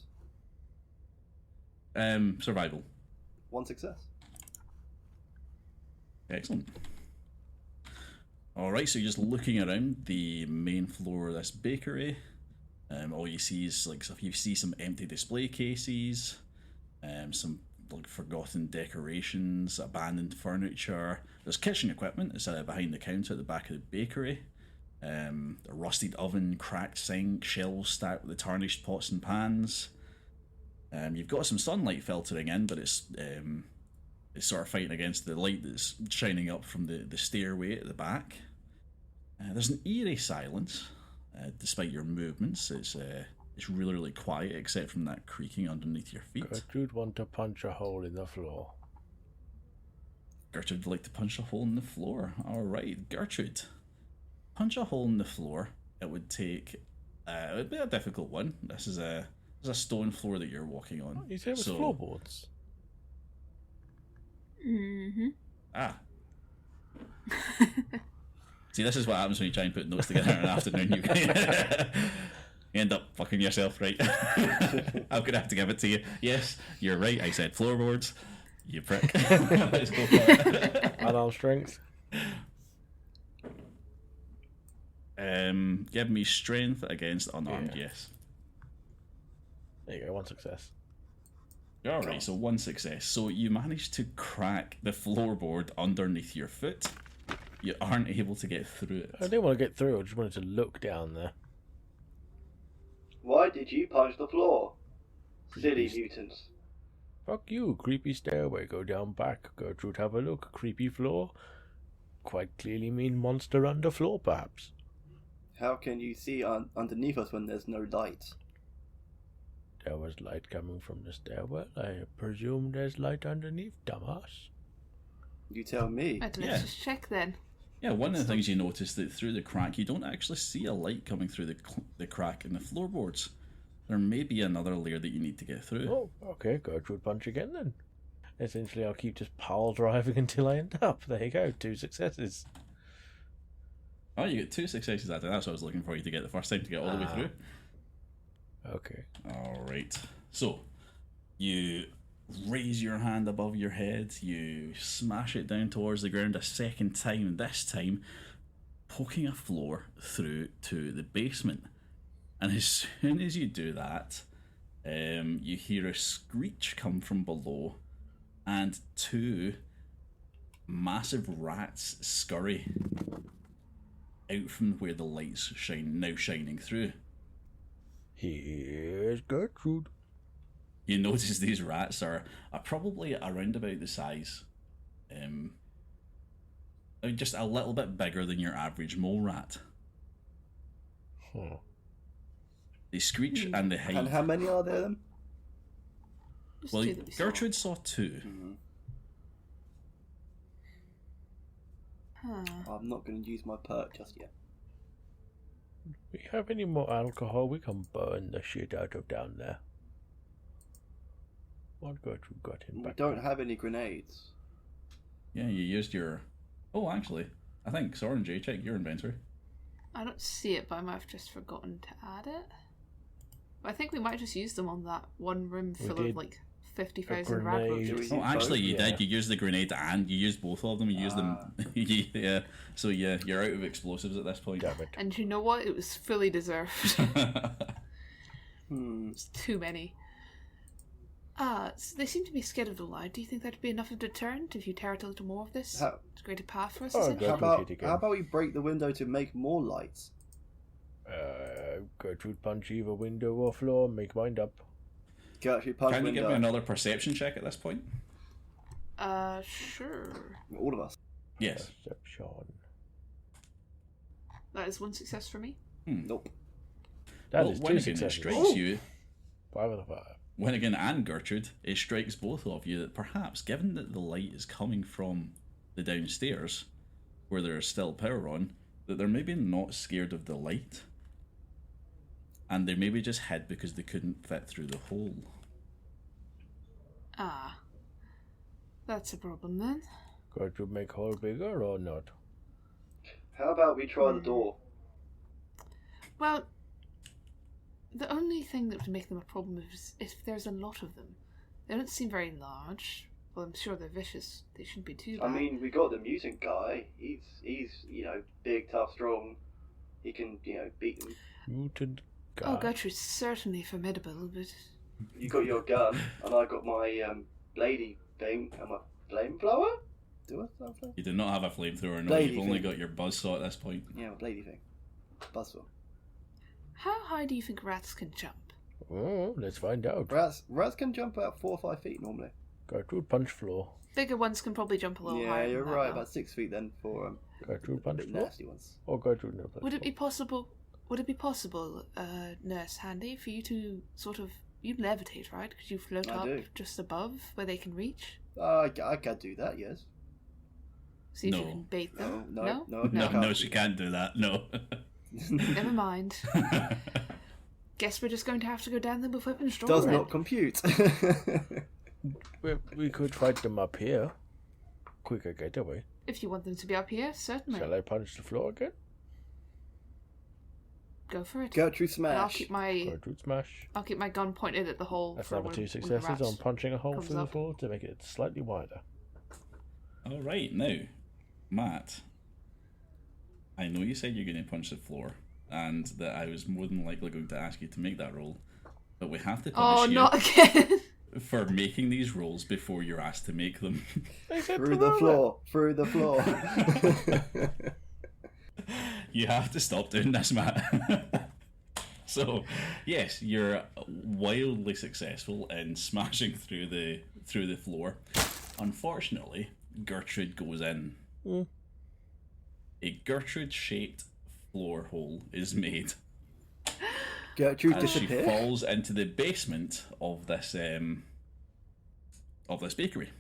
Survival. One success. Excellent. Alright, so you're just looking around the main floor of this bakery. All you see is like you see some empty display cases, some like forgotten decorations, abandoned furniture. There's kitchen equipment. It's behind the counter at the back of the bakery. A rusted oven, cracked sink, shelves stacked with the tarnished pots and pans. You've got some sunlight filtering in, but it's sort of fighting against the light that's shining up from the stairway at the back. There's an eerie silence, despite your movements. It's really, really quiet, except from that creaking underneath your feet. Gertrude want to punch a hole in the floor. Gertrude would like to punch a hole in the floor. Alright, Gertrude. Punch a hole in the floor. It would take... it would be a difficult one. This is a stone floor that you're walking on. You said it was floorboards. Mm-hmm. Ah. See, this is what happens when you try and put notes together in an afternoon. You end up fucking yourself, right? I'm going to have to give it to you. Yes, you're right. I said floorboards. You prick. Let's go for it. Unarmed strength. Give me strength against unarmed, Yeah. yes. There you go, one success. Alright, so one success. So you managed to crack the floorboard underneath your foot. You aren't able to get through it. I didn't want to get through, I just wanted to look down there. Why did you punch the floor? Silly mutants. Fuck you, creepy stairway, go down back. Gertrude, have a look, creepy floor. Quite clearly mean monster under floor, perhaps. How can you see underneath us when there's no light? There was light coming from the stairwell. I presume there's light underneath, dumbass. You tell me. Let's Yeah. just check then. Yeah, one of the things you notice that through the crack, you don't actually see a light coming through the crack in the floorboards. There may be another layer that you need to get through. Oh, okay, Gertrude punch again then. Essentially, I'll keep just pile driving until I end up. There you go, 2 successes. Oh, you get 2 successes out of that. That's what I was looking for you to get the first time to get all the way through. Okay. Alright. So, you raise your hand above your head, you smash it down towards the ground a second time, this time poking a floor through to the basement. And as soon as you do that, you hear a screech come from below, and 2 massive rats scurry out from where the lights now shining through. Here's Gertrude. You notice these rats are probably around about the size, just a little bit bigger than your average mole rat. Huh. They screech and they And hide. how many are there then? Just Well, two that we saw. Gertrude saw 2. Huh. I'm not going to use my perk just yet. We have any more alcohol? We can burn the shit out of down there. What Gertrude got him We back? don't have any grenades. Yeah, you used your... Oh, actually, I think, Soren J, check your inventory. I don't see it, but I might have just forgotten to add it. But I think we might just use them on that one room We full did of like 50,000 grenade. radroaches. Do we- Oh, actually, you Yeah. did. You used the grenade and you used both of them. You used them... yeah, so yeah, you're out of explosives at this point. Damn it. And you know what? It was fully deserved. Hmm. It's too many. So they seem to be scared of the light. Do you think that'd be enough of a deterrent if you tear out a little more of this? How- It's a greater path for us, Oh, essentially. God. How about we break the window to make more lights? Gertrude punch either window or floor, make mind up. Gertrude punch Can you give window. me another perception check at this point? Sure. All of us. Yes. Perception. That is one success for me. Nope. That Well, is when 2 again it successes. strikes you, 5 of the 5. when again and Gertrude, it strikes both of you that perhaps, given that the light is coming from the downstairs, where there's still power on, that they're maybe not scared of the light, and they maybe just hid because they couldn't fit through the hole. Ah. That's a problem then. Gertrude make hole bigger or not? How about we try the door? Well, the only thing that would make them a problem is if there's a lot of them. They don't seem very large. Well, I'm sure they're vicious. They shouldn't be too I bad. mean, we got the mutant guy. He's big, tough, strong. He can beat them. Mutant guy. Oh, Gertrude's certainly formidable, but You got your gun, and I got my bladey thing and my flamethrower. Do I have a You do not have a flamethrower, no. Lady You've only thing. got your buzzsaw at this point. Yeah, my bladey thing. Buzzsaw. how high do you think rats can jump? Oh, let's find out. Rats can jump about 4 or 5 feet normally. Gertrude, punch floor. Bigger ones can probably jump a little Yeah, higher. you're than that, right. though. About 6 feet then for Gertrude, a punch bit floor. nasty ones. Or Gertrude, no punch Would it be floor. possible? Would it be possible, Nurse Handy, for you to sort of you levitate, right? Could you float I up do. just above where they can reach? I can do that. Yes. See if you No. can bait them. No. No, she can't do that, no. Never mind. Guess we're just going to have to go down there with weapons drawn. Does then. not compute. We could fight them up here. Quicker getaway. If you want them to be up here, certainly. Shall I punch the floor again? Go for it. Gertrude And I'll smash. keep my Gertrude smash. gun pointed at the hole. That's for another when- 2 when the successes rat on punching a hole comes through the up. floor to make it slightly wider. Alright, now, Matt. I know you said you're going to punch the floor, and that I was more than likely going to ask you to make that roll, but we have to punish Oh, you not again! for making these rolls before you're asked to make them. Through the floor. Through the floor. You have to stop doing this, Matt. So, yes, you're wildly successful in smashing through the floor. Unfortunately, Gertrude goes in. A Gertrude-shaped floor hole is made Gertrude as she disappear. falls into the basement of this bakery.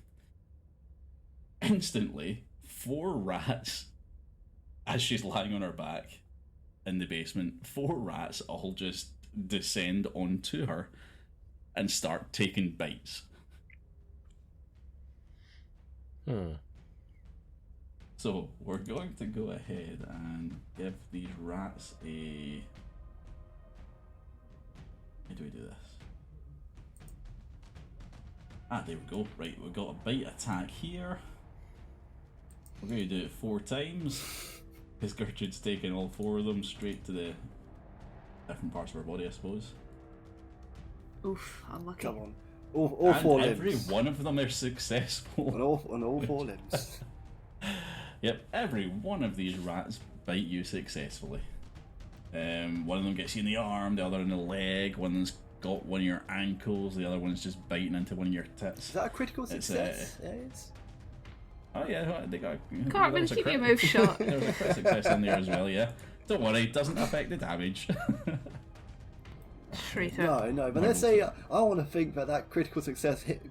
Instantly, 4 rats, as she's lying on her back in the basement, 4 rats all just descend onto her and start taking bites. So we're going to go ahead and give these rats a... How do we do this? Ah, there we go. Right, we've got a bite attack here. We're going to do it 4 times. Because Gertrude's taking all 4 of them straight to the different parts of her body, I suppose. Oof, unlucky. Come on. All 4 and limbs. every one of them are successful. On all 4 limbs. Yep, every one of these rats bite you successfully. One of them gets you in the arm, the other in the leg, one of them's got one of your ankles, the other one's just biting into one of your tits. Is that a critical It's, success? Yeah, it's... Oh yeah, they got. Cartman, keep your mouth shut. There was a crit success in there as well, yeah. Don't worry, it doesn't affect the damage. Traitor. No, but let's say I want to think that critical success hit,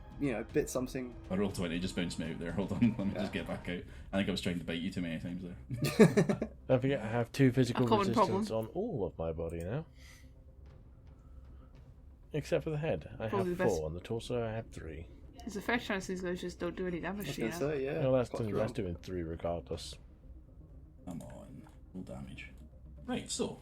bit something. I rolled 20, just bounced me out there. Hold on, let me just get back out. I think I was trying to bite you too many times there. Don't forget I have 2 physical A common resistance on all of my body now. Except for the head. I Probably have the best. 4. On the torso I have 3. There's a fair chance these guys just don't do any I damage was to you. going to say, yeah. Well, that's quite doing strong. 3 regardless. Come on, full damage. Right, so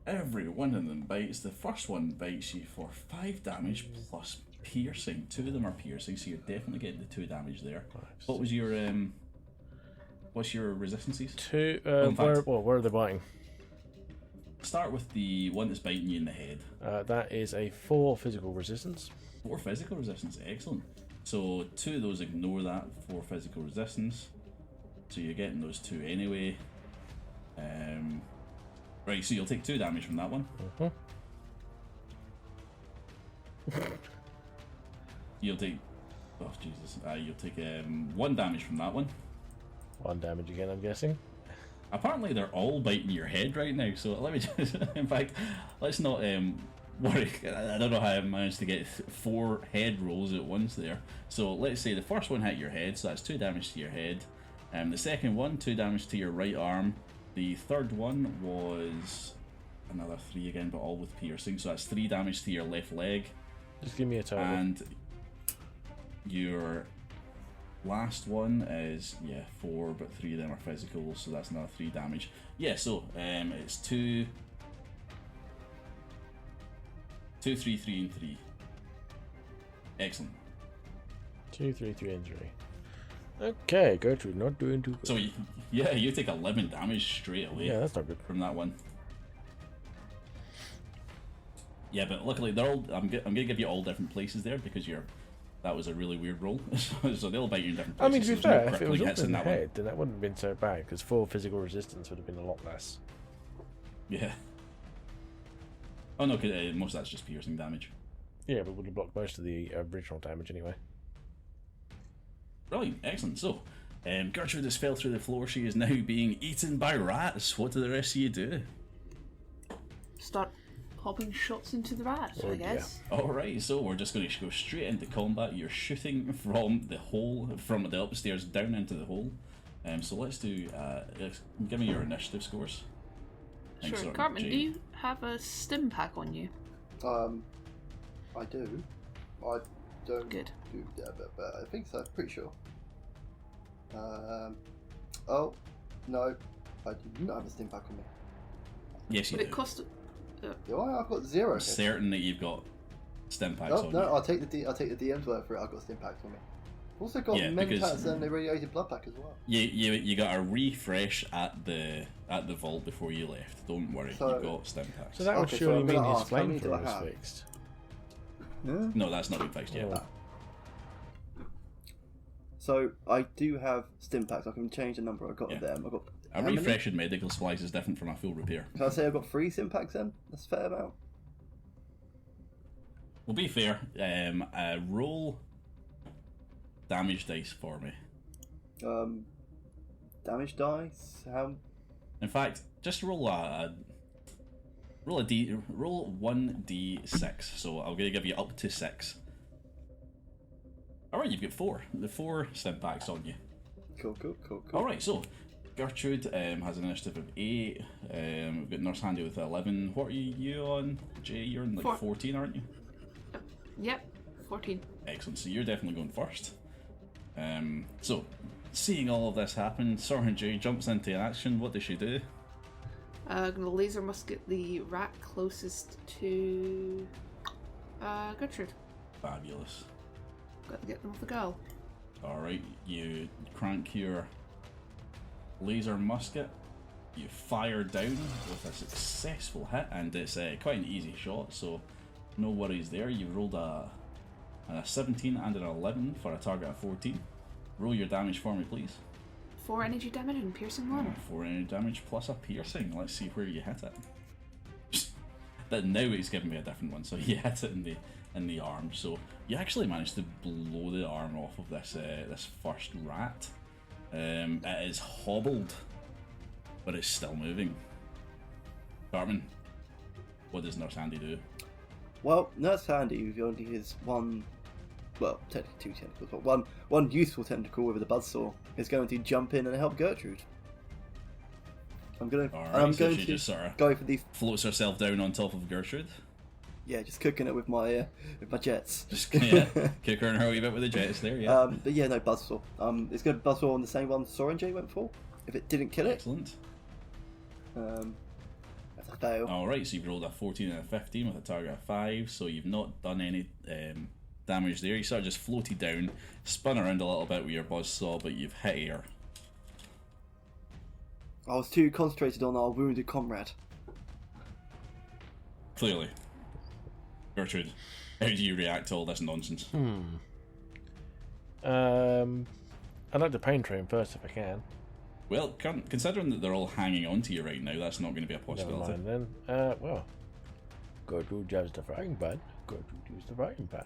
every one of them bites. The first one bites you for 5 damage plus piercing. 2 of them are piercing, so you're definitely getting the 2 damage there. What was your what's your resistances? 2. in fact- Where are they biting? Start with the one that's biting you in the head. That is a 4 physical resistance. 4 physical resistance, excellent. So 2 of those ignore that 4 physical resistance. So you're getting those 2 anyway. Right, so you'll take 2 damage from that one. You'll take, oh Jesus, you'll take 1 damage from that one. 1 damage again, I'm guessing. Apparently they're all biting your head right now, so let me just, in fact, let's not worry. I don't know how I managed to get 4 head rolls at once there. So let's say the first one hit your head, so that's 2 damage to your head. The second one, 2 damage to your right arm. The third one was another 3 again, but all with piercing, so that's 3 damage to your left leg. Just give me a total. And your last one is 4, but 3 of them are physical, so that's another 3 damage. Yeah, so it's 2, 3, 3, and 3. Excellent. 2, 3, 3, and 3. Okay, Gertrude, not doing too good. So, you take 11 damage straight away Yeah, that's not good. from that one. Yeah, but luckily they're all. I'm gonna give you all different places there because that was a really weird roll. So they'll bite you in different I places. mean, to be so there's no fair, if it was crippling up hits in in the that one. head, then that wouldn't have been so bad, because 4 physical resistance would have been a lot less. Yeah. Oh no, 'cause, most of that's just piercing damage. Yeah, but would have blocked most of the original damage anyway. Brilliant, excellent. So, Gertrude has fell through the floor. She is now being eaten by rats. What do the rest of you do? Start popping shots into the rat, Oh, I guess. Alright, so we're just going to go straight into combat. You're shooting from the hole, from the upstairs down into the hole. So let's do, give me your initiative scores. Thanks, Sure. sorry, Cartman, Jane. do you have a stim pack on you? I do. I don't Good. do that, but I think so. Pretty sure. Oh, no. I do not have a stim pack on me. Yes, you Would do. it cost... Do I? I've got 0. Certain that you've got stim packs Oh, on no, you. I'll take the DM's word for it. I've got stim packs on me. I've also got Yeah, because- Mentats and irradiated blood pack as well. You got a refresh at the vault before you left. Don't worry, So- you got stim packs. So that would Okay, so surely I'm mean gonna his ask, how many do I flamethrower was have? fixed. No, that's not been fixed yet. Oh. So I do have stim packs. I can change the number I got of Yeah. them. I've got. A how many? refresh in medical supplies is different from a full repair. Can I say I've got 3 stim packs then? That's a fair amount. We'll be fair. Roll damage dice for me. Damage dice. How? In fact, just roll roll 1d6. So I'm gonna give you up to 6. All right, you've got 4. The 4 stim packs on you. Cool. All right, so Gertrude has an initiative of 8. We've got Nurse Handy with 11. What are you on, Jay? You're in like 4. 14, aren't you? Yep, 14. Excellent. So you're definitely going first. So seeing all of this happen, Sergeant Jay jumps into action. What does she do? I'm gonna laser musket the rat closest to Gertrude. Fabulous. Got to get them off the girl. All right, you crank your laser musket. You fire down with a successful hit, and it's quite an easy shot. So no worries there. You rolled a 17 and an 11 for a target of 14. Roll your damage for me, please. 4 energy damage and piercing 1. 4 energy damage plus a piercing. Let's see where you hit it. That now it's giving me a different one. So you hit it in the arm. So you actually managed to blow the arm off of this this first rat. It is hobbled, but it's still moving. Cartman, what does Nurse Handy do? Well, Nurse Handy only has one. Well, technically 2 tentacles, but one useful tentacle with the buzzsaw is going to jump in and help Gertrude. I'm going Alright, so to she just sort of go for the floats herself down on top of Gertrude. yeah, just cooking it with my jets. Just kick her in her wee bit with the jets there, yeah. But yeah, no buzzsaw. It's going to buzzsaw on the same one Soren J went for. If it didn't kill it, Excellent. that's a fail. Alright, so you've rolled a 14 and a 15 with a target of 5, so you've not done any damage there. You sort of just floated down, spun around a little bit with your buzzsaw, but you've hit air. I was too concentrated on our wounded comrade. Clearly. Gertrude, how do you react to all this nonsense? I'd like to pain train first if I can. Well, considering that they're all hanging on to you right now, that's not going to be a Never possibility. mind then. Well, Gertrude jabs the frying pan. Gertrude used the frying pan.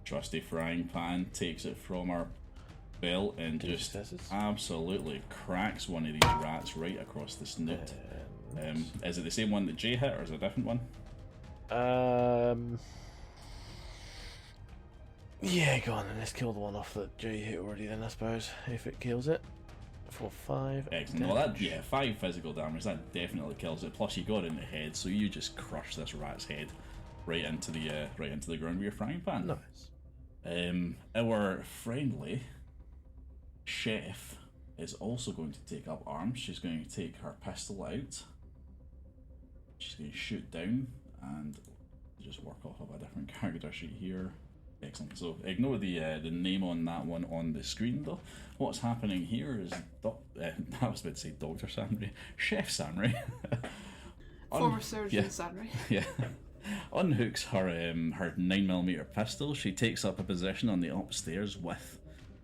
Trusty frying pan takes it from her belt and just Successes. absolutely cracks one of these rats right across the snoot. Is it the same one that Jay hit, or is it a different one? Yeah, go on then. Let's kill the one off that Jay hit already then, I suppose. If it kills it. For 5. Excellent. Well, that 5 physical damage, that definitely kills it. Plus, you got it in the head, so you just crush this rat's head right into the ground with your frying pan. Nice. Our friendly chef is also going to take up arms. She's going to take her pistol out. She's going to shoot down and just work off of a different character sheet here. Excellent. So ignore the name on that one on the screen though. What's happening here is I was about to say Dr. Sanri, Chef Sanri. Former surgeon yeah. Sanri. Yeah. Unhooks her 9mm pistol. She takes up a position on the upstairs with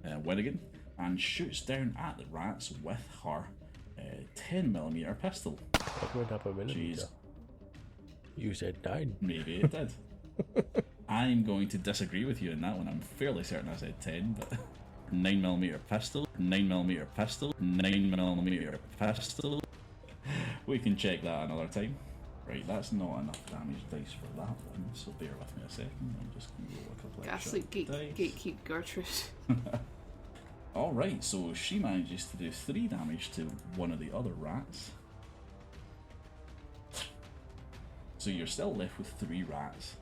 Winnigan and shoots down at the rats with her 10mm pistol. That went up a millimeter. Jeez. You said 9. Maybe it did. I'm going to disagree with you on that one. I'm fairly certain I said 10, but 9mm pistol, 9mm pistol, 9mm pistol. We can check that another time. Right, that's not enough damage dice for that one, so bear with me a second. I'm just going to roll a couple of Gaslight gatekeep Gertrude. Alright, so she manages to do 3 damage to one of the other rats. So you're still left with 3 rats,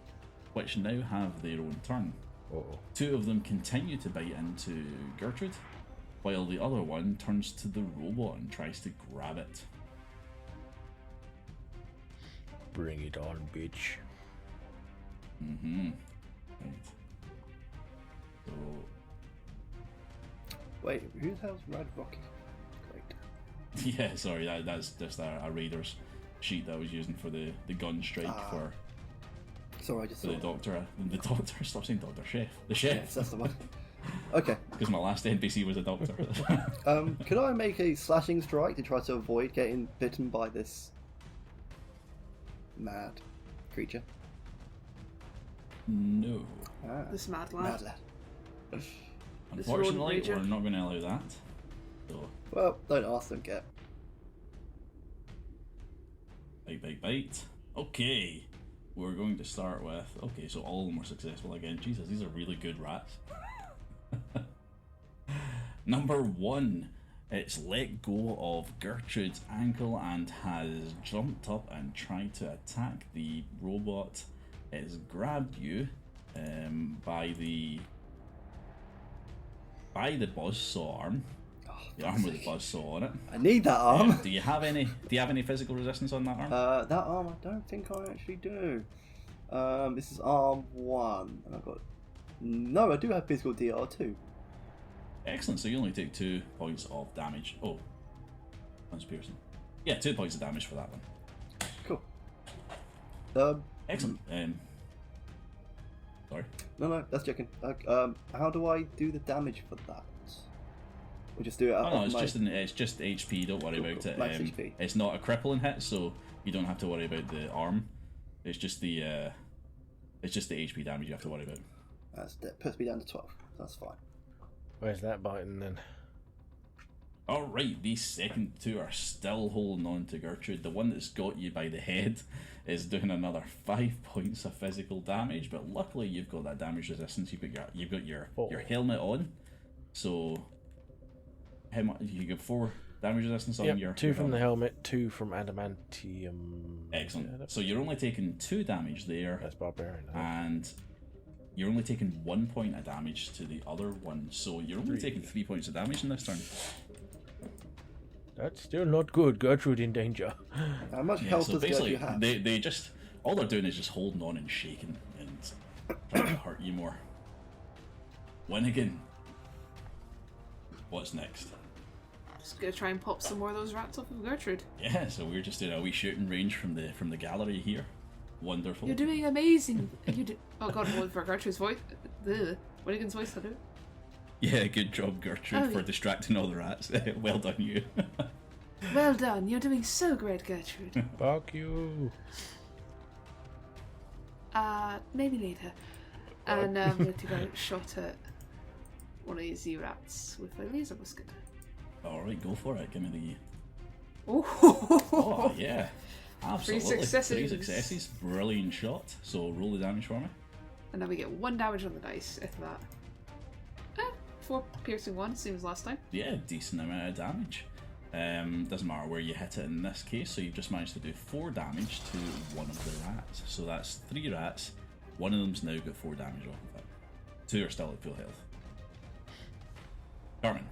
which now have their own turn. Uh-oh. 2 of them continue to bite into Gertrude, while the other one turns to the robot and tries to grab it. Bring it on, bitch. Right. So, Wait, who the hell's Rad Rocky? Great. yeah, sorry, that's just a Raiders sheet that I was using for the gun strike for Sorry, I just the saw it. doctor. The doctor, stop saying doctor, chef. The chef. Yes, that's the one. Okay. Because my last NPC was a doctor. Could I make a slashing strike to try to avoid getting bitten by this mad creature? No. Ah, This mad lad. mad lad. This Unfortunately, rodent we're rager. not going to allow that. So, Well, don't ask, don't get. bite. Okay. We're going to start with... Okay, so all of them were successful again. Jesus, these are really good rats. Number 1. It's let go of Gertrude's ankle and has jumped up and tried to attack the robot. It's grabbed you by the buzzsaw arm. The arm with the buzzsaw on it. I need that arm. Do you have any physical resistance on that arm? That arm, I don't think I actually do. This is arm 1, and I've got... No, I do have physical DR 2. Excellent, so you only take 2 points of damage. Oh, punch piercing. Yeah, 2 points of damage for that one. Cool. Excellent. Sorry. No, that's checking. How do I do the damage for that? We'll just do it out Oh no, of it's just HP. Don't worry Cool, about cool. it. Max HP. It's not a crippling hit, so you don't have to worry about the arm. It's just the HP damage you have to worry about. That puts me down to 12. That's fine. Where's that biting then? Alright, these second 2 are still holding on to Gertrude. The one that's got you by the head is doing another 5 points of physical damage, but luckily you've got that damage resistance. You've got your helmet on, so how much you get 4 damage resistance on your 2 your from the helmet, 2 from adamantium. Excellent. Yeah, So you're only taking 2 damage there, that's barbarian. and you're only taking 1 point of damage to the other one. So you're only 3. taking 3 points of damage in this turn. That's still not good. Gertrude in danger. How much Yeah, health so does basically, Gertrude have? they just all they're doing is just holding on and shaking and trying to hurt you more. Winnigan, what's next? Just gonna try and pop some more of those rats off of Gertrude. Yeah, so we're just doing a wee shooting range from the gallery here. Wonderful. You're doing amazing. Oh god, what for Gertrude's voice? Winnigan's voice, hello? Yeah, good job, Gertrude, Oh, for yeah. distracting all the rats. Well done, you. Well done, you're doing so great, Gertrude. Fuck you. Maybe later. And I'm going to go shot at one of these rats with a laser musket. Alright, go for it. Give me the... Oh, Oh, yeah. Absolutely. 3 successes. 3 successes. Brilliant shot. So roll the damage for me. And now we get 1 damage on the dice, if that. 4 piercing 1, same as last time. Yeah, decent amount of damage. Doesn't matter where you hit it in this case, so you've just managed to do 4 damage to one of the rats. So that's 3 rats. One of them's now got 4 damage off of it. 2 are still at full health. Carmen,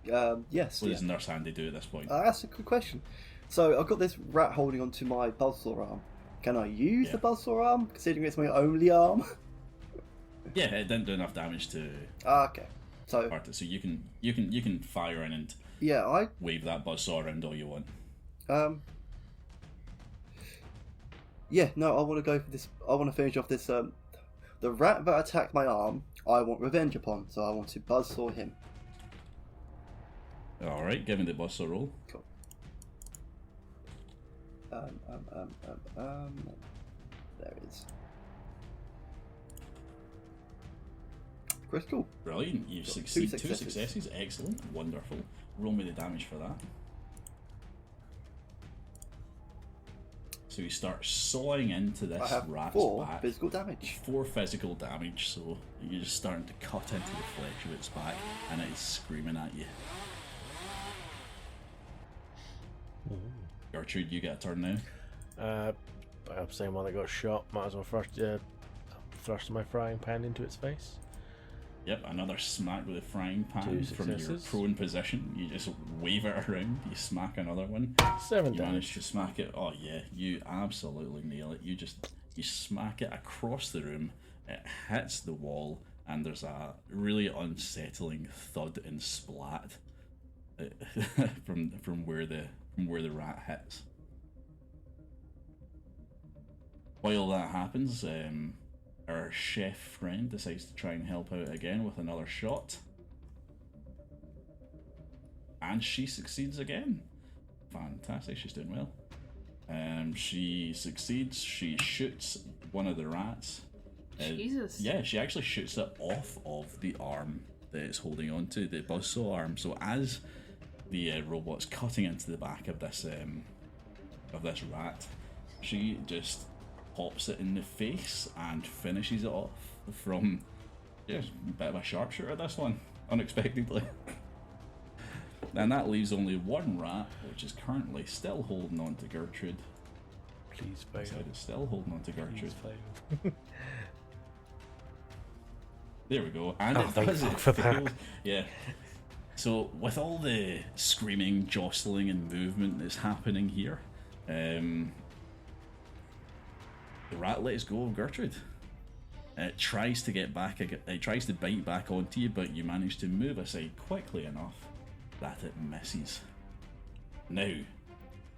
Yes. what Yeah. does Nurse Handy do at this point? That's a good question. So I've got this rat holding onto my buzzsaw arm. Can I use Yeah. the buzzsaw arm, considering it's my only arm? Yeah, it didn't do enough damage to Okay. So part it. So you can fire in and yeah, I wave that buzzsaw around all you want. yeah, no, I want to go for this. I want to finish off this. The rat that attacked my arm, I want revenge upon. So I want to buzzsaw him. All right, give me the buzzsaw roll. Cool. There it is. Critical. Brilliant. You Got succeed. two Two successes. successes. Excellent. Wonderful. Roll me the damage for that. So you start sawing into this I have rat's 4 back. physical damage. 4 physical damage, so you're just starting to cut into the flesh of its back, and it is screaming at you. Gertrude, you get a turn now. Perhaps same one that got shot. Might as well thrust my frying pan into its face. Yep, another smack with a frying pan 2 from your successes. prone position. You just wave it around, you smack another one. 7 You damage. manage to smack it. Oh yeah, you absolutely nail it. You smack it across the room. It hits the wall, and there's a really unsettling thud and splat from where the rat hits. While that happens, our chef friend decides to try and help out again with another shot. And she succeeds again. Fantastic, she's doing well. She succeeds, she shoots one of the rats. Jesus. Yeah, she actually shoots it off of the arm that it's holding on to, the buzzsaw arm. So as the robot's cutting into the back of this rat, she just pops it in the face and finishes it off from, yeah, a bit of a sharpshooter, this one, unexpectedly. And that leaves only one rat, which is currently still holding on to Gertrude. Please fail. So it's still holding on to Gertrude. Please fail. There we go. And Oh, it thank does. fuck It for that. fails. Yeah. So with all the screaming, jostling, and movement that's happening here, the rat lets go of Gertrude. It tries to get back. It tries to bite back onto you, but you manage to move aside quickly enough that it misses. Now,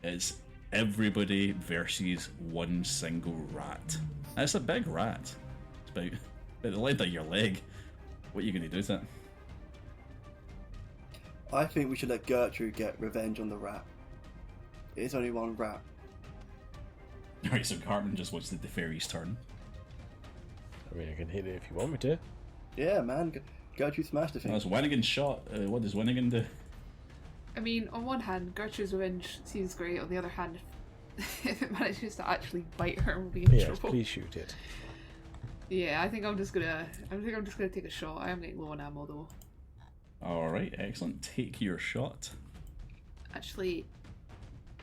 it's everybody versus one single rat. It's a big rat. It's about the length of your leg. What are you going to do with it? I think we should let Gertrude get revenge on the rat. It is only one rat. Alright, so Cartman just wants to defer his turn. I mean, I can hit it if you want me to. Yeah, man. Gertrude smashed the thing. That's Winnigan's shot. What does Winnigan do? I mean, on one hand, Gertrude's revenge seems great. On the other hand, if it manages to actually bite her, we'll be in Yes, trouble. please shoot it. Yeah, I think I'm just gonna take a shot. I am getting low on ammo though. Alright, excellent. Take your shot. Actually,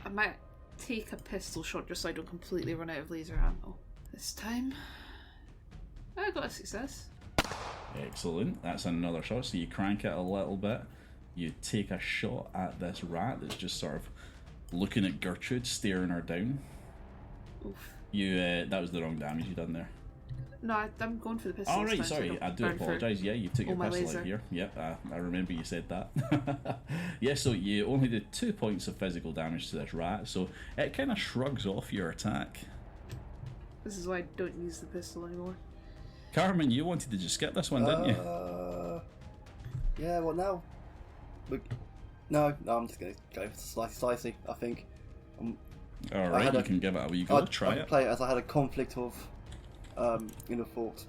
I might take a pistol shot just so I don't completely run out of laser ammo. This time, I got a success. Excellent. That's another shot. So you crank it a little bit. You take a shot at this rat that's just sort of looking at Gertrude, staring her down. Oof. You that was the wrong damage you done there. No, I'm going for the pistol. All this right, time, so sorry, don't I do burn through. apologise. Yeah, you took your my pistol laser. out here. Yep, I remember you said that. Yeah, so you only did 2 points of physical damage to this rat, so it kind of shrugs off your attack. This is why I don't use the pistol anymore. Carmen, you wanted to just skip this one, didn't you? Yeah, well now? No, I'm just going to go for slicey, I think. I Alright, had you a- can give it a wee go. Try I it. play it as I had a conflict of inner thought.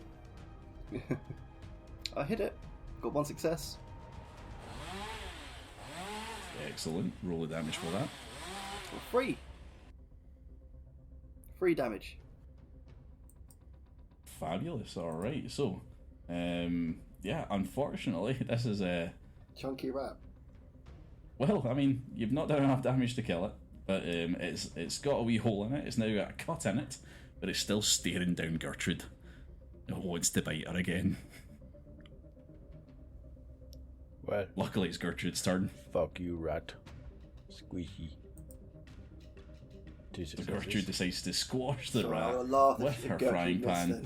I hit it. Got 1 success. Excellent. Roll the damage for that. 3. 3 damage. Fabulous. Alright, so, yeah, unfortunately, this is a. Chunky rat. Well, I mean, you've not done enough damage to kill it, but it's got a wee hole in it. It's now got a cut in it, but it's still staring down Gertrude. It wants to bite her again. Well, Luckily, it's Gertrude's turn. fuck you, rat. Squeaky. 2 So successes. Gertrude decides to squash the Sorry, rat I'll laugh with if her Gertrude frying missed pan. it.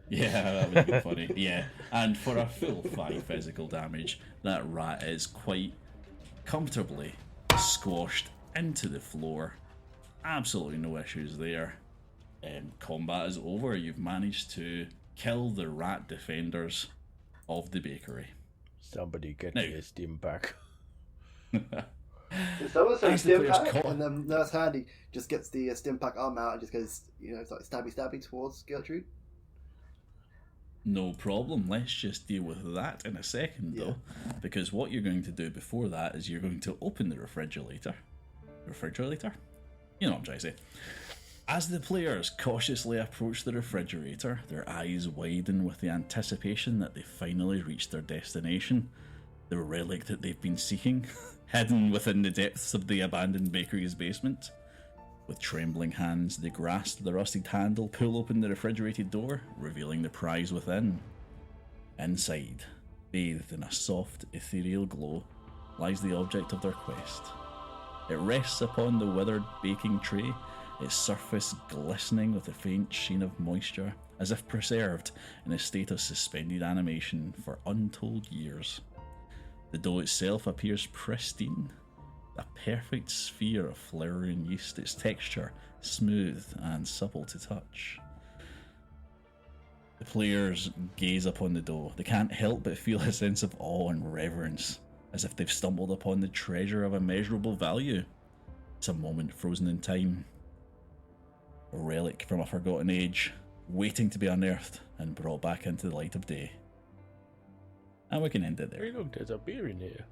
Yeah, that would be funny. Yeah, and for a full 5 physical damage, that rat is quite comfortably squashed into the floor. Absolutely no issues there. Combat is over. You've managed to kill the rat defenders of the bakery. Somebody get Now- me a stim pack. Someone says As the stim players pack, caught- and then Nurse Handy just gets the stim pack arm out and just goes, it's like stabby towards Gertrude. No problem. Let's just deal with that in a second, though, because what you're going to do before that is you're going to open the refrigerator. You know what I'm trying to say. As the players cautiously approach the refrigerator, their eyes widen with the anticipation that they finally reached their destination, the relic that they've been seeking, hidden within the depths of the abandoned bakery's basement. With trembling hands, they grasp the rusted handle, pull open the refrigerated door, revealing the prize within. Inside, bathed in a soft, ethereal glow, lies the object of their quest. It rests upon the withered baking tray, its surface glistening with a faint sheen of moisture, as if preserved in a state of suspended animation for untold years. The dough itself appears pristine, a perfect sphere of flour and yeast, its texture smooth and supple to touch. The players gaze upon the dough. They can't help but feel a sense of awe and reverence, as if they've stumbled upon the treasure of immeasurable value. It's a moment frozen in time, a relic from a forgotten age, waiting to be unearthed and brought back into the light of day. And we can end it there. Hey, look, there's a beer in here.